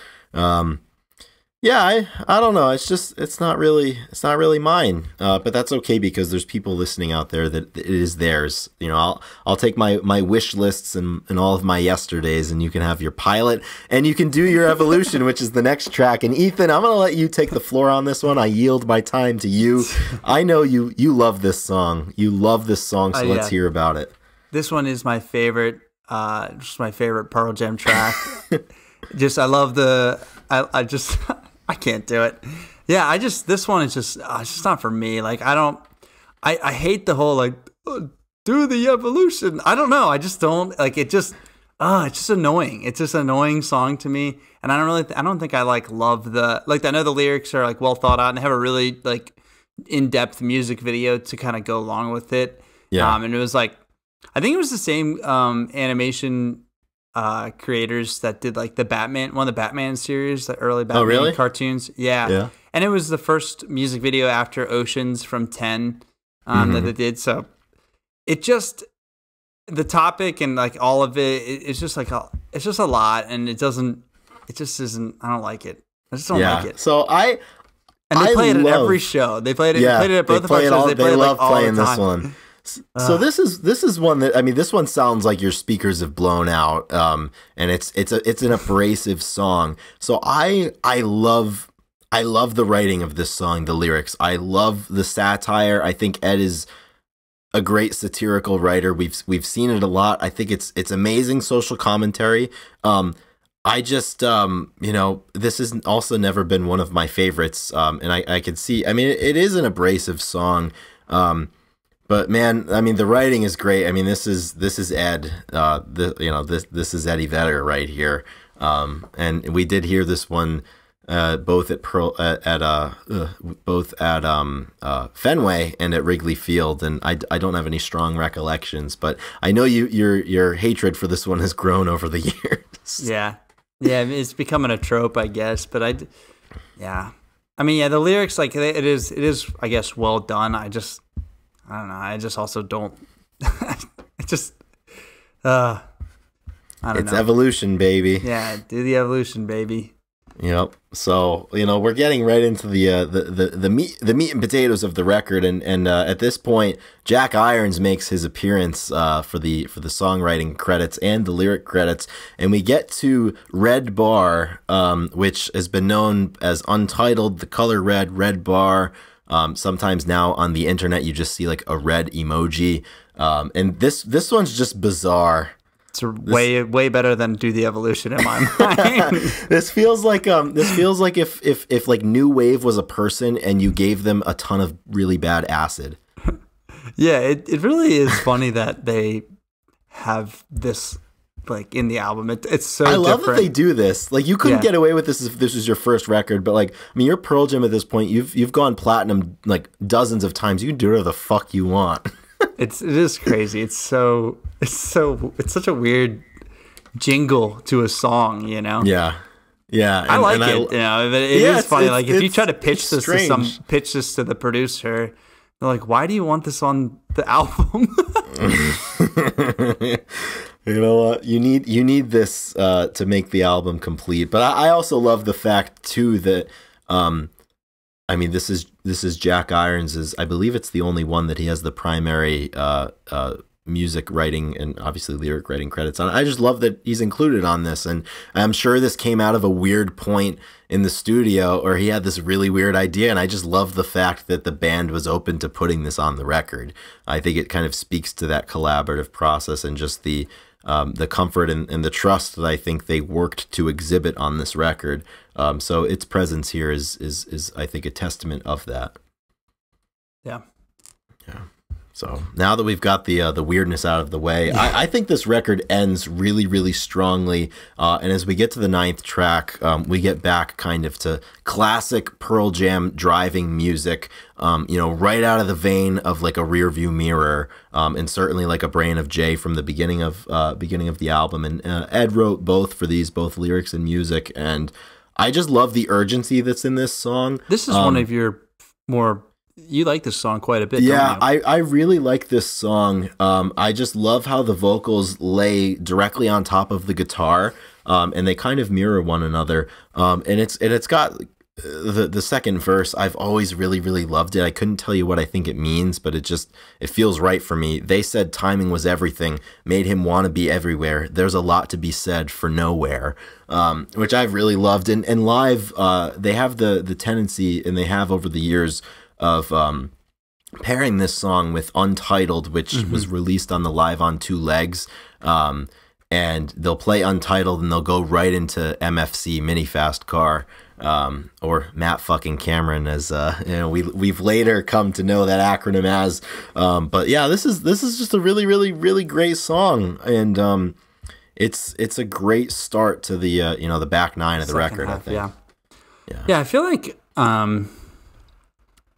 Yeah, I don't know. It's not really mine. But that's okay because there's people listening out there that it is theirs. You know, I'll take my wish lists and all of my yesterdays, and you can have your Pilot, and you can do your Evolution, which is the next track. And Ethan, I'm gonna let you take the floor on this one. I yield my time to you. I know you love this song. You love this song, so let's hear about it. This one is my favorite. Just my favorite Pearl Jam track. I love I can't do it. Yeah, this one is just, it's just not for me. Like, I hate the whole, like, do the Evolution. I don't know. I just don't, like, it's just annoying. It's just an annoying song to me. And I don't think I, like, love I know the lyrics are, like, well thought out and have a really, like, in-depth music video to kind of go along with it. Yeah. And it was, like, I think it was the same animation creators that did like one of the Batman series, the early Batman cartoons. Yeah. And it was the first music video after Oceans from 10 that they did. So it just, the topic and like all of it's just like, it's just a lot, and it just isn't, I don't like it. I just don't like it. So they play it at every show. They played it at both of our shows. They love playing this one. So this is one that, I mean, this one sounds like your speakers have blown out, and it's an abrasive song. So I love the writing of this song, the lyrics. I love the satire. I think Ed is a great satirical writer. We've seen it a lot. I think it's amazing social commentary. I just you know, this has also never been one of my favorites, and I could see. I mean, it is an abrasive song. But man, I mean, the writing is great. I mean, this is Ed. This is Eddie Vedder right here. And we did hear this one both at Fenway and at Wrigley Field, and I don't have any strong recollections, but I know your hatred for this one has grown over the years. Yeah, it's becoming a trope, I guess. But I mean, the lyrics, like it is, I guess, well done. I don't know. I just also don't. It just. I don't know. It's Evolution, baby. Yeah, do the Evolution, baby. Yep. So we're getting right into the meat and potatoes of the record, and at this point, Jack Irons makes his appearance for the songwriting credits and the lyric credits, and we get to Red Bar, which has been known as Untitled, the color red bar. Sometimes now on the internet you just see like a red emoji, and this one's just bizarre. It's way better than Do the Evolution in my mind. This feels like if like New Wave was a person and you gave them a ton of really bad acid. Yeah, it really is funny that they have this like in the album. It's so I love different. That they do this. Like, you couldn't get away with this if this was your first record, but like, I mean, you're Pearl Jam at this point. You've gone platinum like dozens of times. You can do whatever the fuck you want. It is crazy. It's such a weird jingle to a song, you know? Yeah. I like it. You know, it is funny. Like, if you try to pitch this to the producer, they're like, "Why do you want this on the album?" You know what? You need this to make the album complete. But I also love the fact too that I mean, this is Jack Irons's. I believe it's the only one that he has the primary music writing and obviously lyric writing credits on. I just love that he's included on this, and I'm sure this came out of a weird point in the studio, or he had this really weird idea, and I just love the fact that the band was open to putting this on the record. I think it kind of speaks to that collaborative process and just the the comfort and the trust that I think they worked to exhibit on this record. So its presence here is I think a testament of that. Yeah. Yeah. So now that we've got the weirdness out of the way, I think this record ends really, really strongly. And as we get to the 9th track, we get back kind of to classic Pearl Jam driving music, right out of the vein of like a Rear View Mirror, and certainly like a Brain of Jay from the beginning of the album. And Ed wrote both lyrics and music, and I just love the urgency that's in this song. This is one of your more. You like this song quite a bit, yeah, don't you? I really like this song. I just love how the vocals lay directly on top of the guitar, and they kind of mirror one another. And it's got the second verse. I've always really, really loved it. I couldn't tell you what I think it means, but it feels right for me. They said timing was everything, made him want to be everywhere. There's a lot to be said for nowhere, which I've really loved. And live, they have the tendency, and they have over the years, of pairing this song with Untitled, which was released on the Live on Two Legs, and they'll play Untitled and they'll go right into MFC, Mini Fast Car, or Matt fucking Cameron, as we've later come to know that acronym as. But yeah, this is just a really, really, really great song, and it's a great start to the the back nine of the record. Half, I think. Yeah. I feel like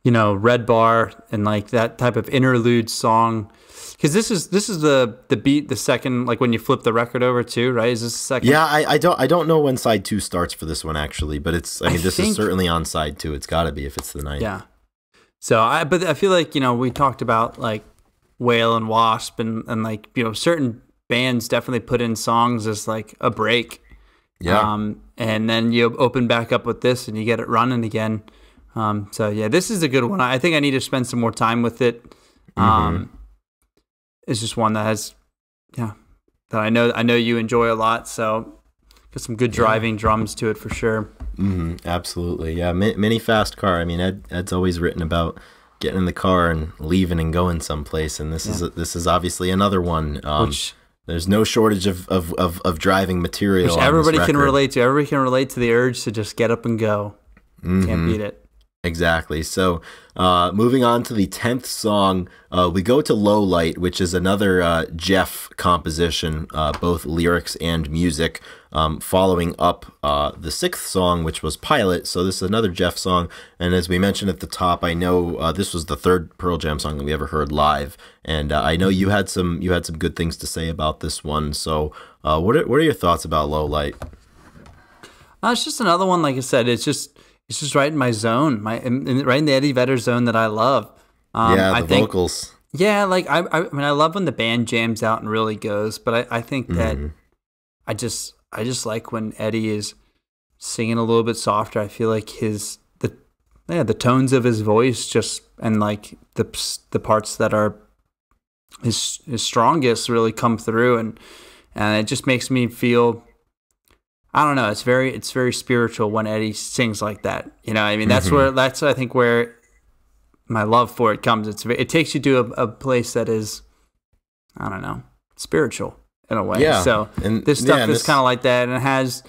Red Bar and like that type of interlude song, because this is the beat, the second, like when you flip the record over too, right? Is this the second? Yeah, I don't know when side 2 starts for this one actually, but this is certainly on side 2. It's got to be if it's the 9th. Yeah. So but I feel like we talked about like Whale and Wasp and like certain bands definitely put in songs as like a break. Yeah. And then you open back up with this and you get it running again. So yeah, this is a good one. I think I need to spend some more time with it. It's just one that has, that I know you enjoy a lot. So got some good driving drums to it for sure. Absolutely, yeah. Mini Fast Car. I mean, Ed's always written about getting in the car and leaving and going someplace, and this is obviously another one. Which, there's no shortage of driving material. Which everybody can relate to. Everybody can relate to the urge to just get up and go. Can't beat it. Exactly. So moving on to the 10th song, we go to Low Light, which is another Jeff composition, both lyrics and music, following up the 6th song, which was Pilot. So this is another Jeff song. And as we mentioned at the top, I know this was the 3rd Pearl Jam song that we ever heard live. And I know you had some good things to say about this one. So what are your thoughts about Low Light? It's just another one, like I said, it's just right in my zone, right in the Eddie Vedder zone that I love. The vocals. Yeah, like I mean, I love when the band jams out and really goes, but I think that I just like when Eddie is singing a little bit softer. I feel like the tones of his voice just, and like the parts that are his strongest really come through, and it just makes me feel, I don't know. It's very spiritual when Eddie sings like that. I mean, that's I think where my love for it comes. It takes you to a place that is, I don't know, spiritual in a way. Yeah. So this stuff is kind of like that, and it has,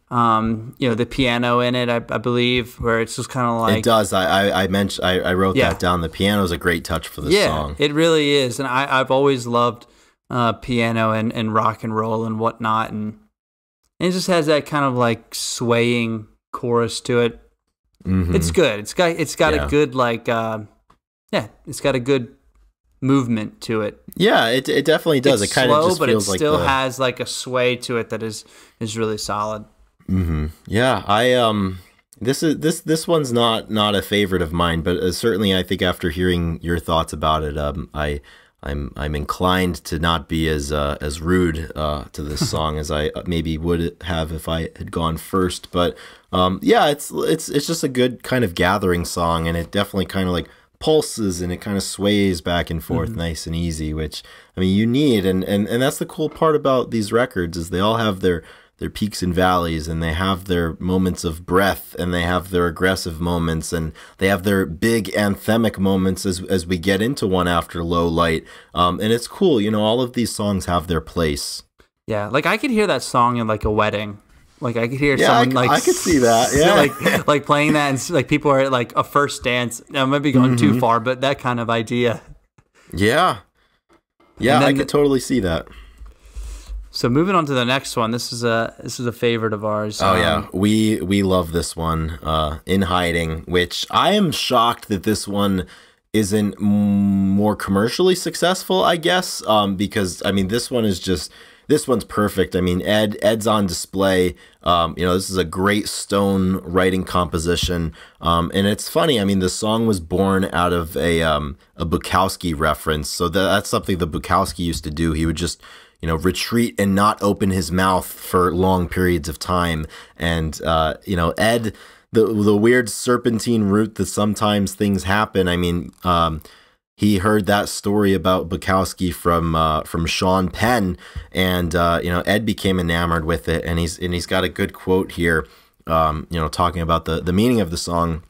the piano in it. I believe, where it's just kind of like, it does. I mentioned, I wrote that down. The piano is a great touch for this song. It really is, and I've always loved piano and rock and roll and whatnot, and it just has that kind of like swaying chorus to it. It's good. It's got a good like it's got a good movement to it. Yeah, it definitely does. It's it kind of just but feels it still has like a sway to it that is really solid. Yeah, I this one's not a favorite of mine, but certainly I think after hearing your thoughts about it, I'm inclined to not be as rude to this song as I maybe would have if I had gone first. But it's just a good kind of gathering song, and it definitely kind of like pulses and it kind of sways back and forth nice and easy, which I mean you need, and that's the cool part about these records is they all have their peaks and valleys, and they have their moments of breath, and they have their aggressive moments, and they have their big anthemic moments as we get into one after Low Light. And it's cool, all of these songs have their place. Yeah, like I could hear that song in like a wedding. Like I could hear Yeah, someone like I could see that. Yeah, like playing that, and like people are at like a first dance. Now, I might be going too far, but that kind of idea. yeah, yeah. I could totally see that. So moving on to the next one. This is a favorite of ours. Oh yeah, we love this one. In Hiding, which I am shocked that this one isn't more commercially successful, I guess, because I mean this one's perfect. I mean Ed's on display. This is a great Stone writing composition, and it's funny. I mean the song was born out of a Bukowski reference, so that's something that Bukowski used to do. He would just retreat and not open his mouth for long periods of time, and Ed. The weird serpentine route that sometimes things happen. I mean, he heard that story about Bukowski from Sean Penn, and Ed became enamored with it. And he's got a good quote here, talking about the meaning of the song.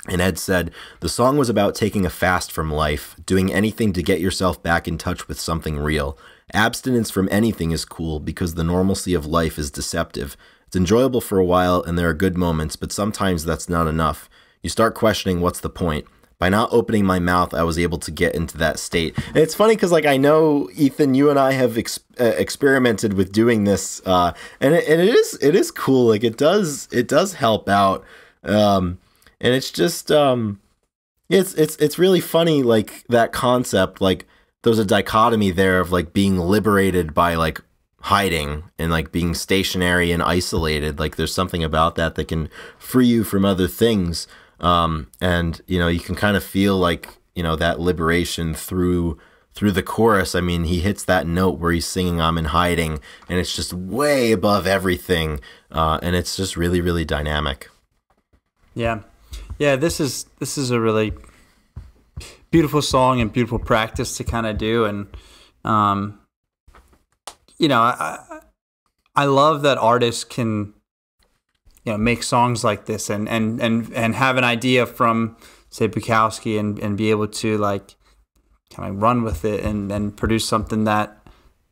And Ed said, "The song was about taking a fast from life, doing anything to get yourself back in touch with something real. Abstinence from anything is cool because the normalcy of life is deceptive. It's enjoyable for a while and there are good moments, but sometimes that's not enough. You start questioning what's the point. By not opening my mouth, I was able to get into that state." And it's funny because, like, I know, Ethan, you and I have experimented with doing this, and it is cool. Like, it does help out, and it's just it's really funny, like that concept. Like, there's a dichotomy there of like being liberated by like hiding and like being stationary and isolated. Like there's something about that can free you from other things, and you can kind of feel like that liberation through the chorus. I mean, he hits that note where he's singing "I'm in hiding," and it's just way above everything, and it's just really, really dynamic. Yeah, this is a really beautiful song and beautiful practice to kind of do. And I love that artists can make songs like this and have an idea from, say, Bukowski, and be able to like kind of run with it and produce something that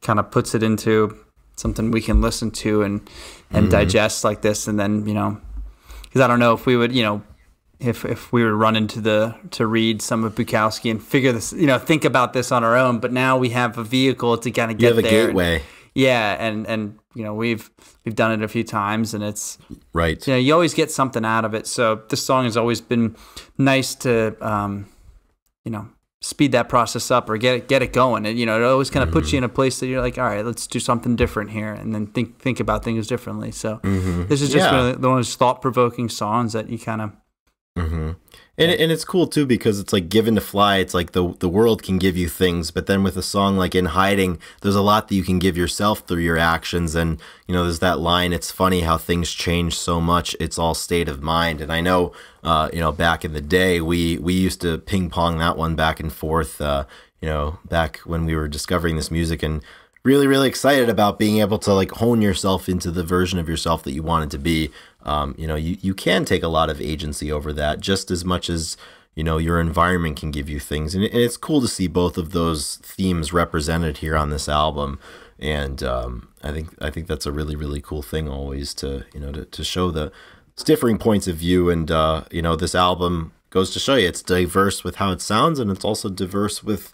kind of puts it into something we can listen to and digest like this. And then because I don't know if we would if we were running to read some of Bukowski and figure this, think about this on our own, but now we have a vehicle to kind of get there. You have a gateway. And we've done it a few times, and it's right. You always get something out of it. So this song has always been nice to speed that process up or get it going. And it always kind of puts you in a place that you're like, all right, let's do something different here, and then think about things differently. So this is just one of those thought-provoking songs that you kind of. And it's cool too because it's like Given to Fly. It's like the world can give you things, but then with a song like In Hiding, there's a lot that you can give yourself through your actions. And there's that line, "It's funny how things change so much. It's all state of mind." And I know back in the day we used to ping pong that one back and forth. Back when we were discovering this music, and really, really excited about being able to like hone yourself into the version of yourself that you wanted to be. You can take a lot of agency over that, just as much as your environment can give you things, and it's cool to see both of those themes represented here on this album. And I think that's a really, really cool thing always to show the differing points of view. And this album goes to show you it's diverse with how it sounds, and it's also diverse with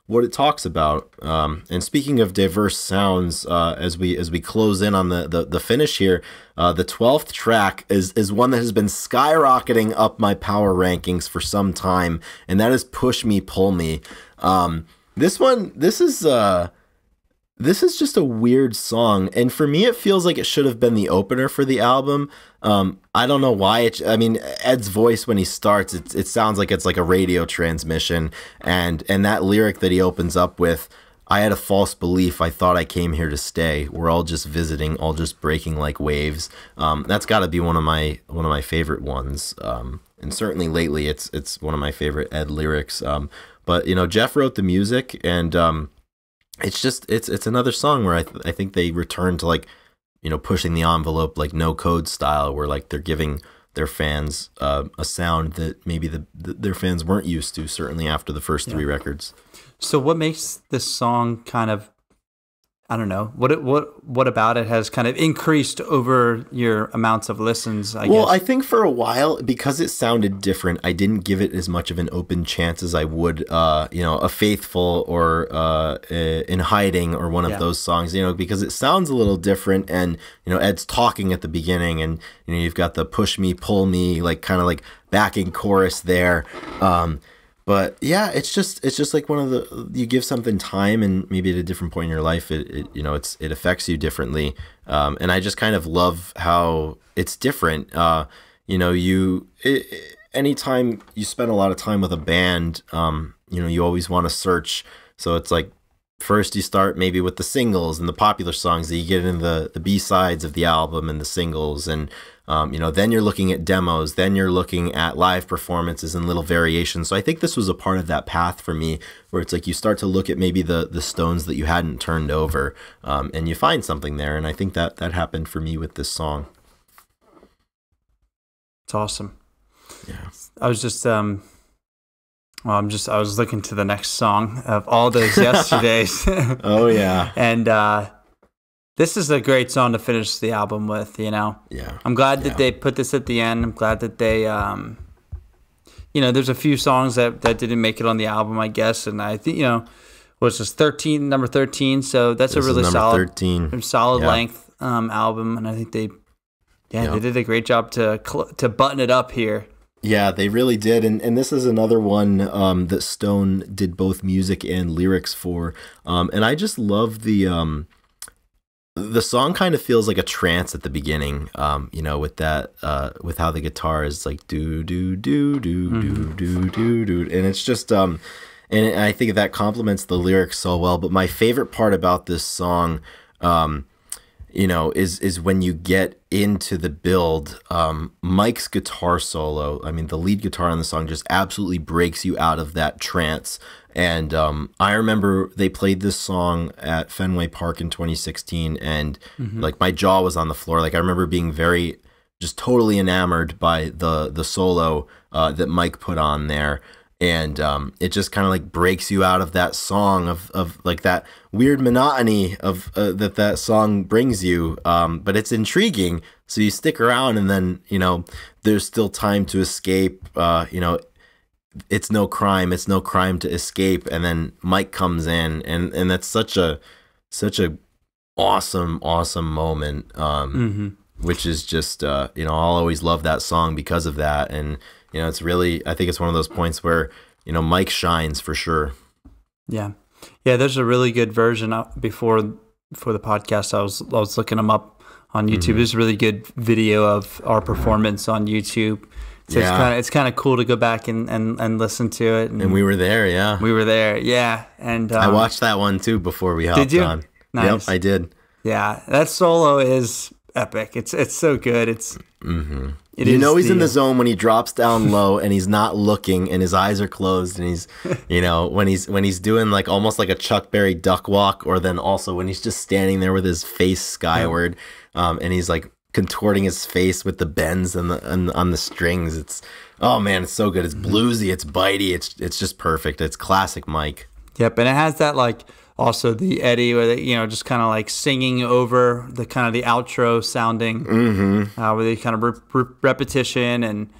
what it talks about. And speaking of diverse sounds, as we close in on the finish here, the 12th track is one that has been skyrocketing up my power rankings for some time, and that is Push Me, Pull Me. This is just a weird song, and for me it feels like it should have been the opener for the album. I don't know why. Ed's voice when he starts, it sounds like it's like a radio transmission, and that lyric that he opens up with, "I had a false belief, I thought I came here to stay. We're all just visiting, all just breaking like waves." That's got to be one of my favorite ones, and certainly lately it's one of my favorite Ed lyrics. But Jeff wrote the music, and it's another song where I think they return to like pushing the envelope, like No Code style, where like they're giving their fans a sound that maybe their fans weren't used to, certainly after the first three records. So what makes this song kind of I don't know what about it has kind of increased over your amounts of listens, I Well, guess. I think for a while, because it sounded different, I didn't give it as much of an open chance as I would, a Faithful or In Hiding or one of those songs, because it sounds a little different. And, Ed's talking at the beginning and, you've got the push me, pull me, like kind of like backing chorus there. But yeah, it's just like one of you give something time and maybe at a different point in your life, it affects you differently. And I just kind of love how it's different. Anytime you spend a lot of time with a band, you always want to search. So it's like, first you start maybe with the singles and the popular songs, that you get into the B-sides of the album and the singles, and then you're looking at demos, then you're looking at live performances and little variations. So I think this was a part of that path for me, where it's like you start to look at maybe the stones that you hadn't turned over, and you find something there. And I think that happened for me with this song. It's awesome. Yeah. I was just I was looking to the next song of all those yesterdays. Oh yeah. And this is a great song to finish the album with, Yeah. I'm glad that they put this at the end. I'm glad that they there's a few songs that didn't make it on the album, I guess, and I think, was this number 13, so that's this a really is number 13. solid length album, and I think they did a great job to button it up here. Yeah, they really did. And this is another one that Stone did both music and lyrics for. And I just love the song kind of feels like a trance at the beginning, with that, with how the guitar is like do, do, do, do, do, do, do, do. And it's just, and I think that complements the lyrics so well. But my favorite part about this song, is when you get into the build, Mike's guitar solo. I mean, the lead guitar on the song just absolutely breaks you out of that trance. And I remember they played this song at Fenway Park in 2016, and like my jaw was on the floor. Like I remember being just totally enamored by the solo that Mike put on there. And it just kind of like breaks you out of that song of like that weird monotony of that song brings you. But it's intriguing, so you stick around, and then there's still time to escape. It's no crime to escape, and then Mike comes in, and that's such a awesome moment. Which is just I'll always love that song because of that. And it's really, I think it's one of those points where Mike shines for sure. Yeah, there's a really good version before the podcast. I was looking them up on YouTube. There's a really good video of our performance on YouTube. So it's kind of cool to go back and listen to it. And we were there, yeah. We were there, yeah. And I watched that one too before we hopped on. Did you? Nice. Yep, I did. Yeah, that solo is epic. It's so good. It's he's in the zone when he drops down low and he's not looking and his eyes are closed, and he's when he's doing like almost like a Chuck Berry duck walk, or then also when he's just standing there with his face skyward, and he's like contorting his face with the bends and on the strings. It's it's so good. It's bluesy, it's bitey, it's just perfect. It's classic Mike. Yep, and it has that like also the Eddie, where they, just kind of like singing over the kind of the outro sounding, where they kind of repetition, and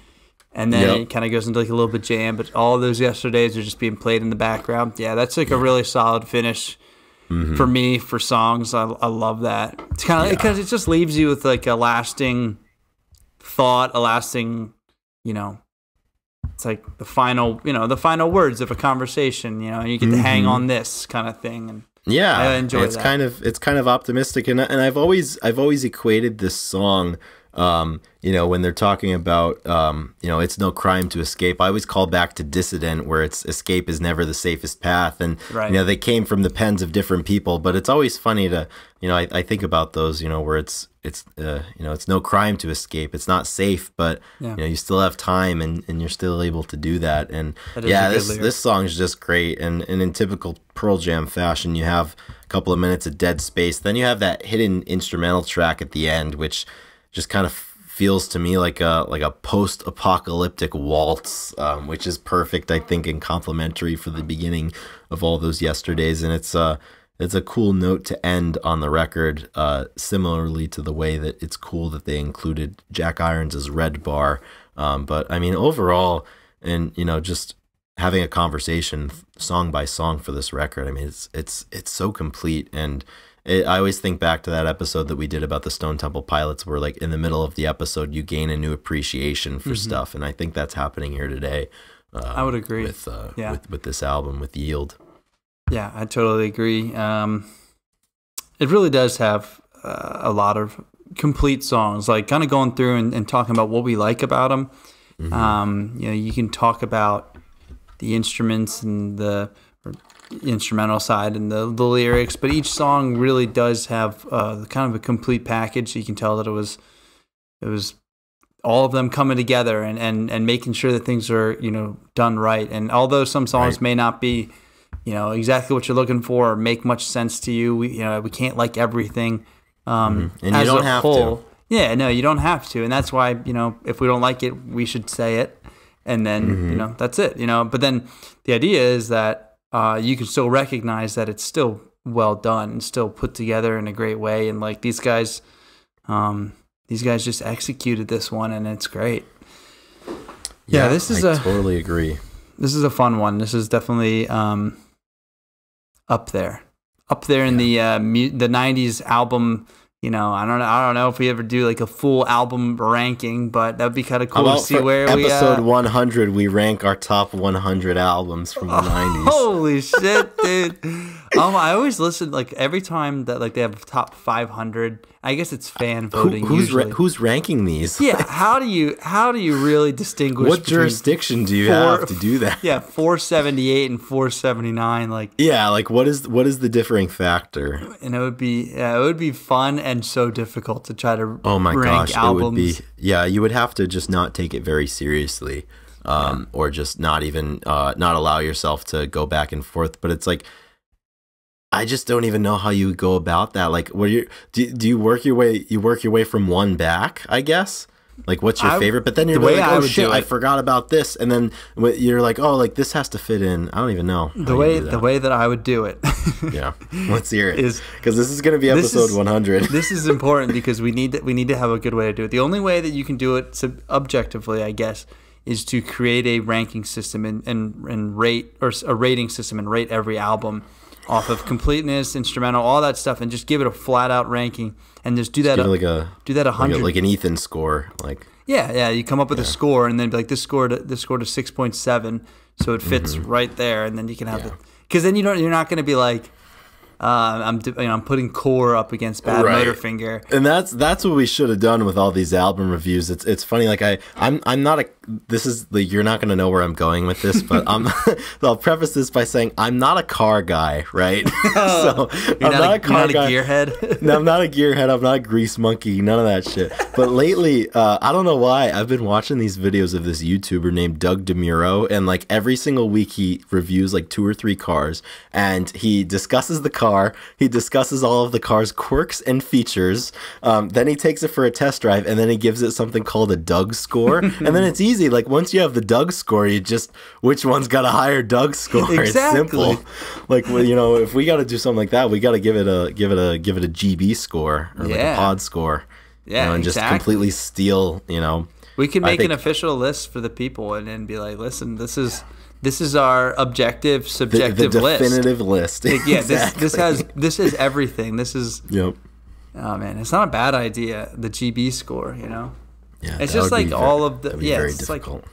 then it kind of goes into like a little bit jam. But all those yesterdays are just being played in the background. Yeah, that's like a really solid finish for me for songs. I love that. It's kind of because it just leaves you with like a lasting thought, a lasting, it's like the final words of a conversation, and you get to hang on this kind of thing. And I enjoy it's that. It's kind of optimistic, and I've always equated this song, when they're talking about, it's no crime to escape. I always call back to Dissident, where it's escape is never the safest path, and they came from the pens of different people, but it's always funny to, I think about those, where it's no crime to escape. It's not safe, but you still have time, and you're still able to do that. And this song is just great. And in typical Pearl Jam fashion, you have a couple of minutes of dead space, then you have that hidden instrumental track at the end, which just kind of feels to me like a post-apocalyptic waltz, which is perfect, I think, and complimentary for the beginning of all those yesterdays. And it's it's a cool note to end on the record. Similarly to the way that it's cool that they included Jack Irons' Red Bar. But I mean, overall, and just having a conversation song by song for this record, I mean, it's so complete. And I always think back to that episode that we did about the Stone Temple Pilots, where like in the middle of the episode you gain a new appreciation for stuff, and I think that's happening here today. I would agree with this album, with Yield. Yeah, I totally agree. It really does have a lot of complete songs, like kind of going through and talking about what we like about them. You can talk about the instruments and the instrumental side and the lyrics, but each song really does have kind of a complete package. You can tell that it was all of them coming together and making sure that things are done right. And although some songs may not be exactly what you're looking for or make much sense to you, we can't like everything. And you don't have to. Yeah, no, you don't have to, and that's why if we don't like it, we should say it, and then that's it. But then the idea is that you can still recognize that it's still well done and still put together in a great way, and like these guys just executed this one, and it's great. Yeah, I totally agree. This is a fun one. This is definitely up there in the '90s album. I don't know if we ever do like a full album ranking, but that'd be kind of cool to see where episode 100 we rank our top 100 albums from the 90s. Holy shit, dude! I always listen like every time that like they have top 500. I guess it's fan voting. Who's ranking these? Yeah, how do you really distinguish? What jurisdiction do you have to do that? Yeah, 478 and 479. Like what is the differing factor? And it would be fun and so difficult to try to rank albums. It would be. Yeah, you would have to just not take it very seriously, or just not even not allow yourself to go back and forth. But it's like, I just don't even know how you would go about that. Like, do you work your way from one back, I guess? Like, what's your favorite? But then you're like, oh shit, I forgot about this. And then you're like, oh, like this has to fit in. I don't even know. The way that I would do it. Yeah. Let's hear it. Because this is going to be episode 100. This is important because we need to have a good way to do it. The only way that you can do it objectively, I guess, is to create a ranking system and rate, or a rating system, and rate every album off of completeness, instrumental, all that stuff, and just give it a flat out ranking, and just do that. Do that 100, like an Ethan score, like. Yeah. You come up with a score, and then be like, this score to 6.7, so it fits right there, and then you can have because then you're not going to be like, I'm putting Core up against Bad Motorfinger, and that's what we should have done with all these album reviews. It's funny, like I'm not a. This is like, you're not going to know where I'm going with this, but I'll preface this by saying I'm not a car guy, right? So I'm not a car guy. You're not a gearhead. No, I'm not a gearhead. I'm not a grease monkey. None of that shit. But lately, I don't know why, I've been watching these videos of this YouTuber named Doug DeMuro, and like every single week he reviews like 2 or 3 cars, and he discusses the car. He discusses all of the car's quirks and features. Then he takes it for a test drive, and then he gives it something called a Doug score. And then it's easy. Like once you have the Doug score, you just which one's got a higher Doug score. Exactly. It's simple. Like, well, if we got to do something like that, we got to give it a GB score, or like a pod score. Yeah, and just completely steal. We can make an official list for the people and be like, listen, this is our objective, subjective the definitive list. Yeah, exactly. This is everything. This is. Yep. Oh man, it's not a bad idea. The GB score, Yeah, it's just like all of the very it's difficult. Like,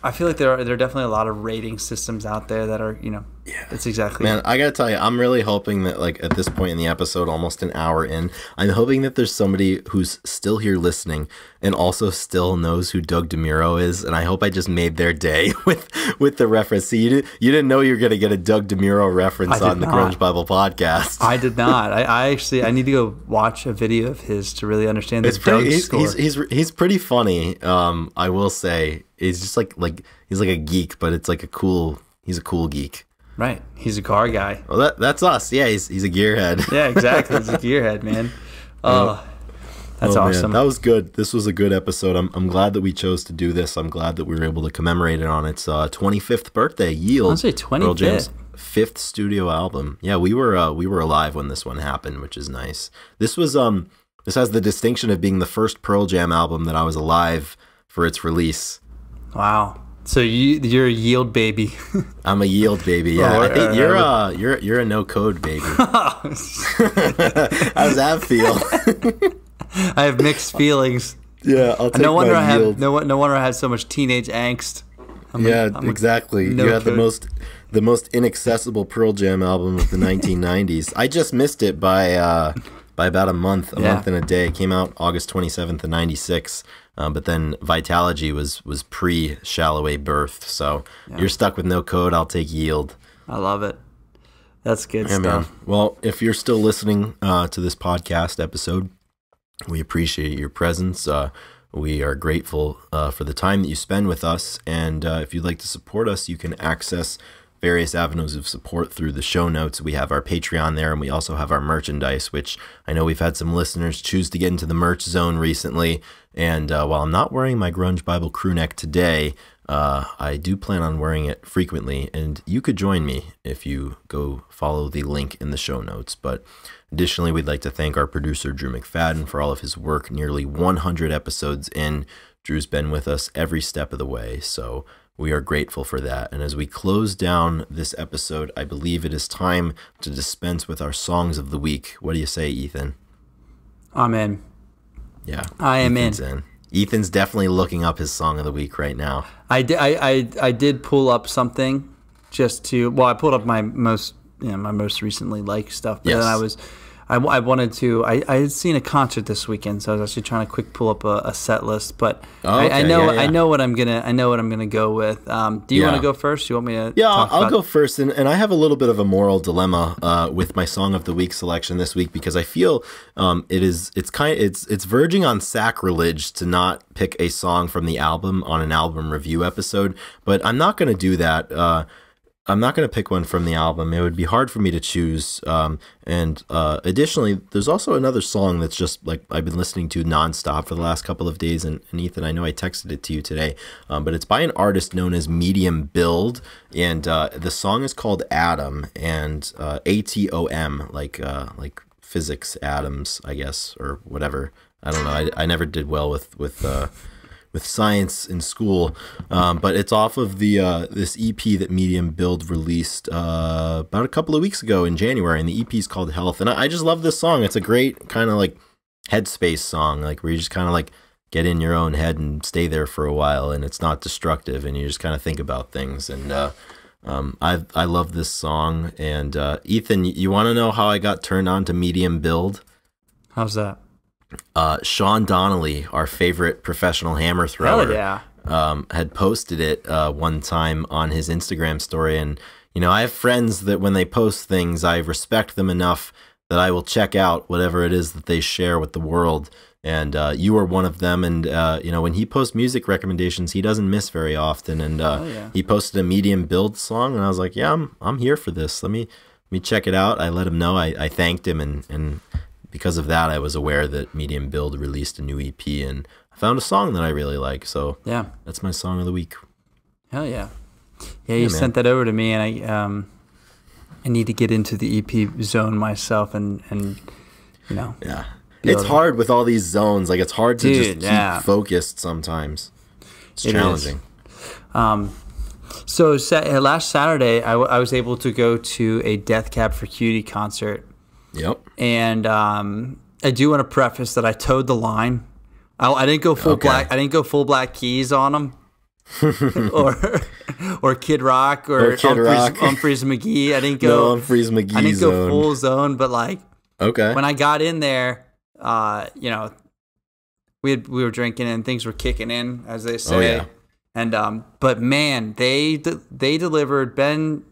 I feel like there are definitely a lot of rating systems out there that are it's exactly. Man, I gotta tell you, I'm really hoping that like at this point in the episode, almost an hour in, I'm hoping that there's somebody who's still here listening and also still knows who Doug DeMuro is, and I hope I just made their day with the reference. See, you didn't know you were gonna get a Doug DeMuro reference on the Grunge Bible podcast. I did not. I actually need to go watch a video of his to really understand this Doug score. He's pretty funny. I will say he's just like he's like a geek, but it's like he's a cool geek. Right, he's a car guy. Well, that's us. Yeah, he's a gearhead. Yeah, exactly. He's a gearhead, man. That's awesome. Man, that was good. This was a good episode. I'm glad that we chose to do this. I'm glad that we were able to commemorate it on its 25th birthday. Yield. I'll say 25th. fifth studio album. Yeah, we were alive when this one happened, which is nice. This was this has the distinction of being the first Pearl Jam album that I was alive for its release. Wow. So you're a Yield baby. I'm a Yield baby. Yeah, I think you're a No Code baby. How does that feel? I have mixed feelings. Yeah, I'll take no wonder my I have Yield. no wonder I had so much teenage angst. Exactly. You had the most inaccessible Pearl Jam album of the 1990s. I just missed it by about a month and a day. It came out August 27th of 96. But then Vitalogy was pre Shalloway Birth. So you're stuck with No Code. I'll take Yield. I love it. That's good stuff. Man. Well, if you're still listening to this podcast episode, we appreciate your presence. We are grateful for the time that you spend with us. And if you'd like to support us, you can access various avenues of support through the show notes. We have our Patreon there, and we also have our merchandise, which I know we've had some listeners choose to get into the merch zone recently. And while I'm not wearing my Grunge Bible crew neck today, I do plan on wearing it frequently, and you could join me if you go follow the link in the show notes. But additionally, we'd like to thank our producer, Drew McFadden, for all of his work. Nearly 100 episodes in, Drew's been with us every step of the way, so we are grateful for that. And as we close down this episode, I believe it is time to dispense with our songs of the week. What do you say, Ethan? I'm in. Yeah, I am in. Ethan's definitely looking up his song of the week right now. I did pull up something just to. Well, I pulled up my most recently liked stuff. But then I wanted to. I had seen a concert this weekend, so I was actually trying to quick pull up a set list. But I know what I'm gonna go with. Do you want to go first? You want me to? Yeah, I'll go first. And I have a little bit of a moral dilemma with my song of the week selection this week, because I feel it's verging on sacrilege to not pick a song from the album on an album review episode. But I'm not gonna do that. I'm not going to pick one from the album. It would be hard for me to choose. And additionally, there's also another song that's just like I've been listening to nonstop for the last couple of days. And Ethan, I know I texted it to you today, but it's by an artist known as Medium Build. And the song is called Atom, and ATOM, like physics atoms, I guess, or whatever. I don't know. I never did well with science in school, but it's off of the this EP that Medium Build released about a couple of weeks ago in January, and the EP is called Health. And I just love this song. It's a great kind of like headspace song, like where you just kind of like get in your own head and stay there for a while, and it's not destructive, and you just kind of think about things. And I love this song. And Ethan, you want to know how I got turned on to Medium Build? How's that? Sean Donnelly, our favorite professional hammer thrower, had posted it one time on his Instagram story. And, you know, I have friends that when they post things, I respect them enough that I will check out whatever it is that they share with the world. And you are one of them. And, you know, when he posts music recommendations, he doesn't miss very often. And he posted a Medium Build song, and I was like, yeah, I'm here for this. Let me check it out. I let him know. I thanked him, and because of that, I was aware that Medium Build released a new EP, and I found a song that I really like. So yeah, that's my song of the week. Hell yeah. Yeah, you sent that over to me, and I need to get into the EP zone myself, and you know. Yeah. It's hard with all these zones. Like, it's hard to just keep focused sometimes. It's challenging. So last Saturday, I was able to go to a Death Cab for Cutie concert. Yep. And I do want to preface that I towed the line. I didn't go full black. I didn't go full Black Keys on them, or Kid Rock or Humphreys McGee. I didn't go Humphreys McGee. I didn't go full zone, but like when I got in there, you know, we were drinking and things were kicking in, as they say. Oh, yeah. And but man, they delivered. Ben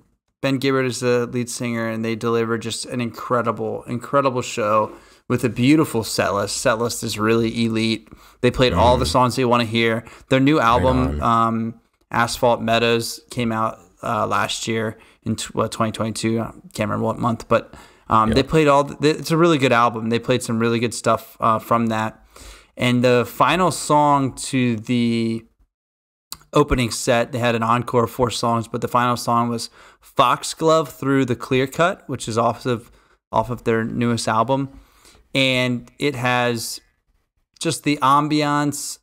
Gibbard is the lead singer, and they delivered just an incredible show with a beautiful set list. Set list is really elite. They played all the songs you want to hear. Their new album, Asphalt Meadows, came out last year in 2022. I can't remember what month, but they played it's a really good album. They played some really good stuff from that. And the final song to the opening set. They had an encore of 4 songs, but the final song was Foxglove Through the Clear Cut, which is off of their newest album. And it has just the ambiance.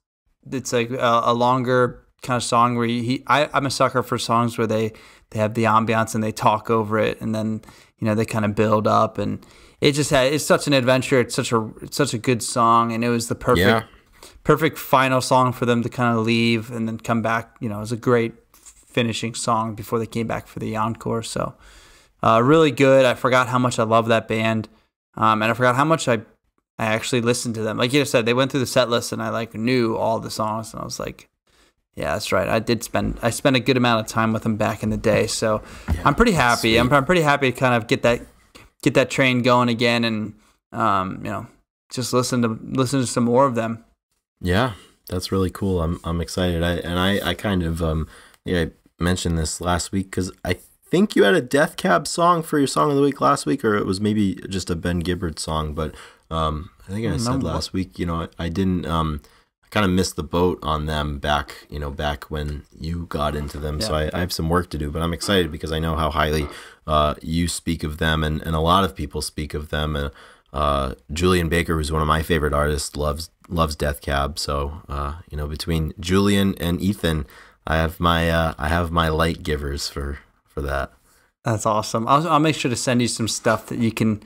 It's like a longer kind of song where I'm a sucker for songs where they have the ambiance and they talk over it, and then they kind of build up, and it's such an adventure. It's such a good song, and it was the perfect final song for them to kind of leave and then come back. It was a great finishing song before they came back for the encore. So really good. I forgot how much I love that band, and I forgot how much I actually listened to them. Like you said, they went through the set list, and I knew all the songs, and I was like, yeah, that's right. I spent a good amount of time with them back in the day, so yeah, I'm pretty happy. I'm pretty happy to kind of get that train going again, and just listen to some more of them. Yeah, that's really cool. I'm excited. I kind of I mentioned this last week because I think you had a Death Cab song for your song of the week last week, or it was maybe just a Ben Gibbard song, but I think I said last week, I didn't kind of missed the boat on them back when you got into them. Yeah. So I have some work to do, but I'm excited because I know how highly you speak of them, and a lot of people speak of them. And Julian Baker, who's one of my favorite artists, loves Death Cab. So between Julian and Ethan, I have my light givers for that. That's awesome. I'll make sure to send you some stuff that you can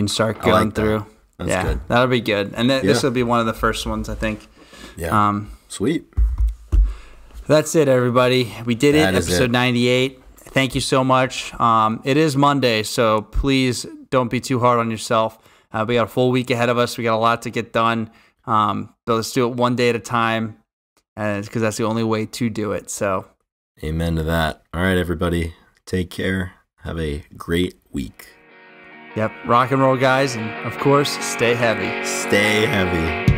start going through. That's good. That'll be good. And this will be one of the first ones, I think. Yeah. Sweet. That's it, everybody. We did it. Episode 98. Thank you so much. It is Monday, so please don't be too hard on yourself. We got a full week ahead of us. We got a lot to get done. But let's do it one day at a time, because that's the only way to do it. So, amen to that. All right, everybody. Take care. Have a great week. Yep. Rock and roll, guys. And, of course, stay heavy. Stay heavy.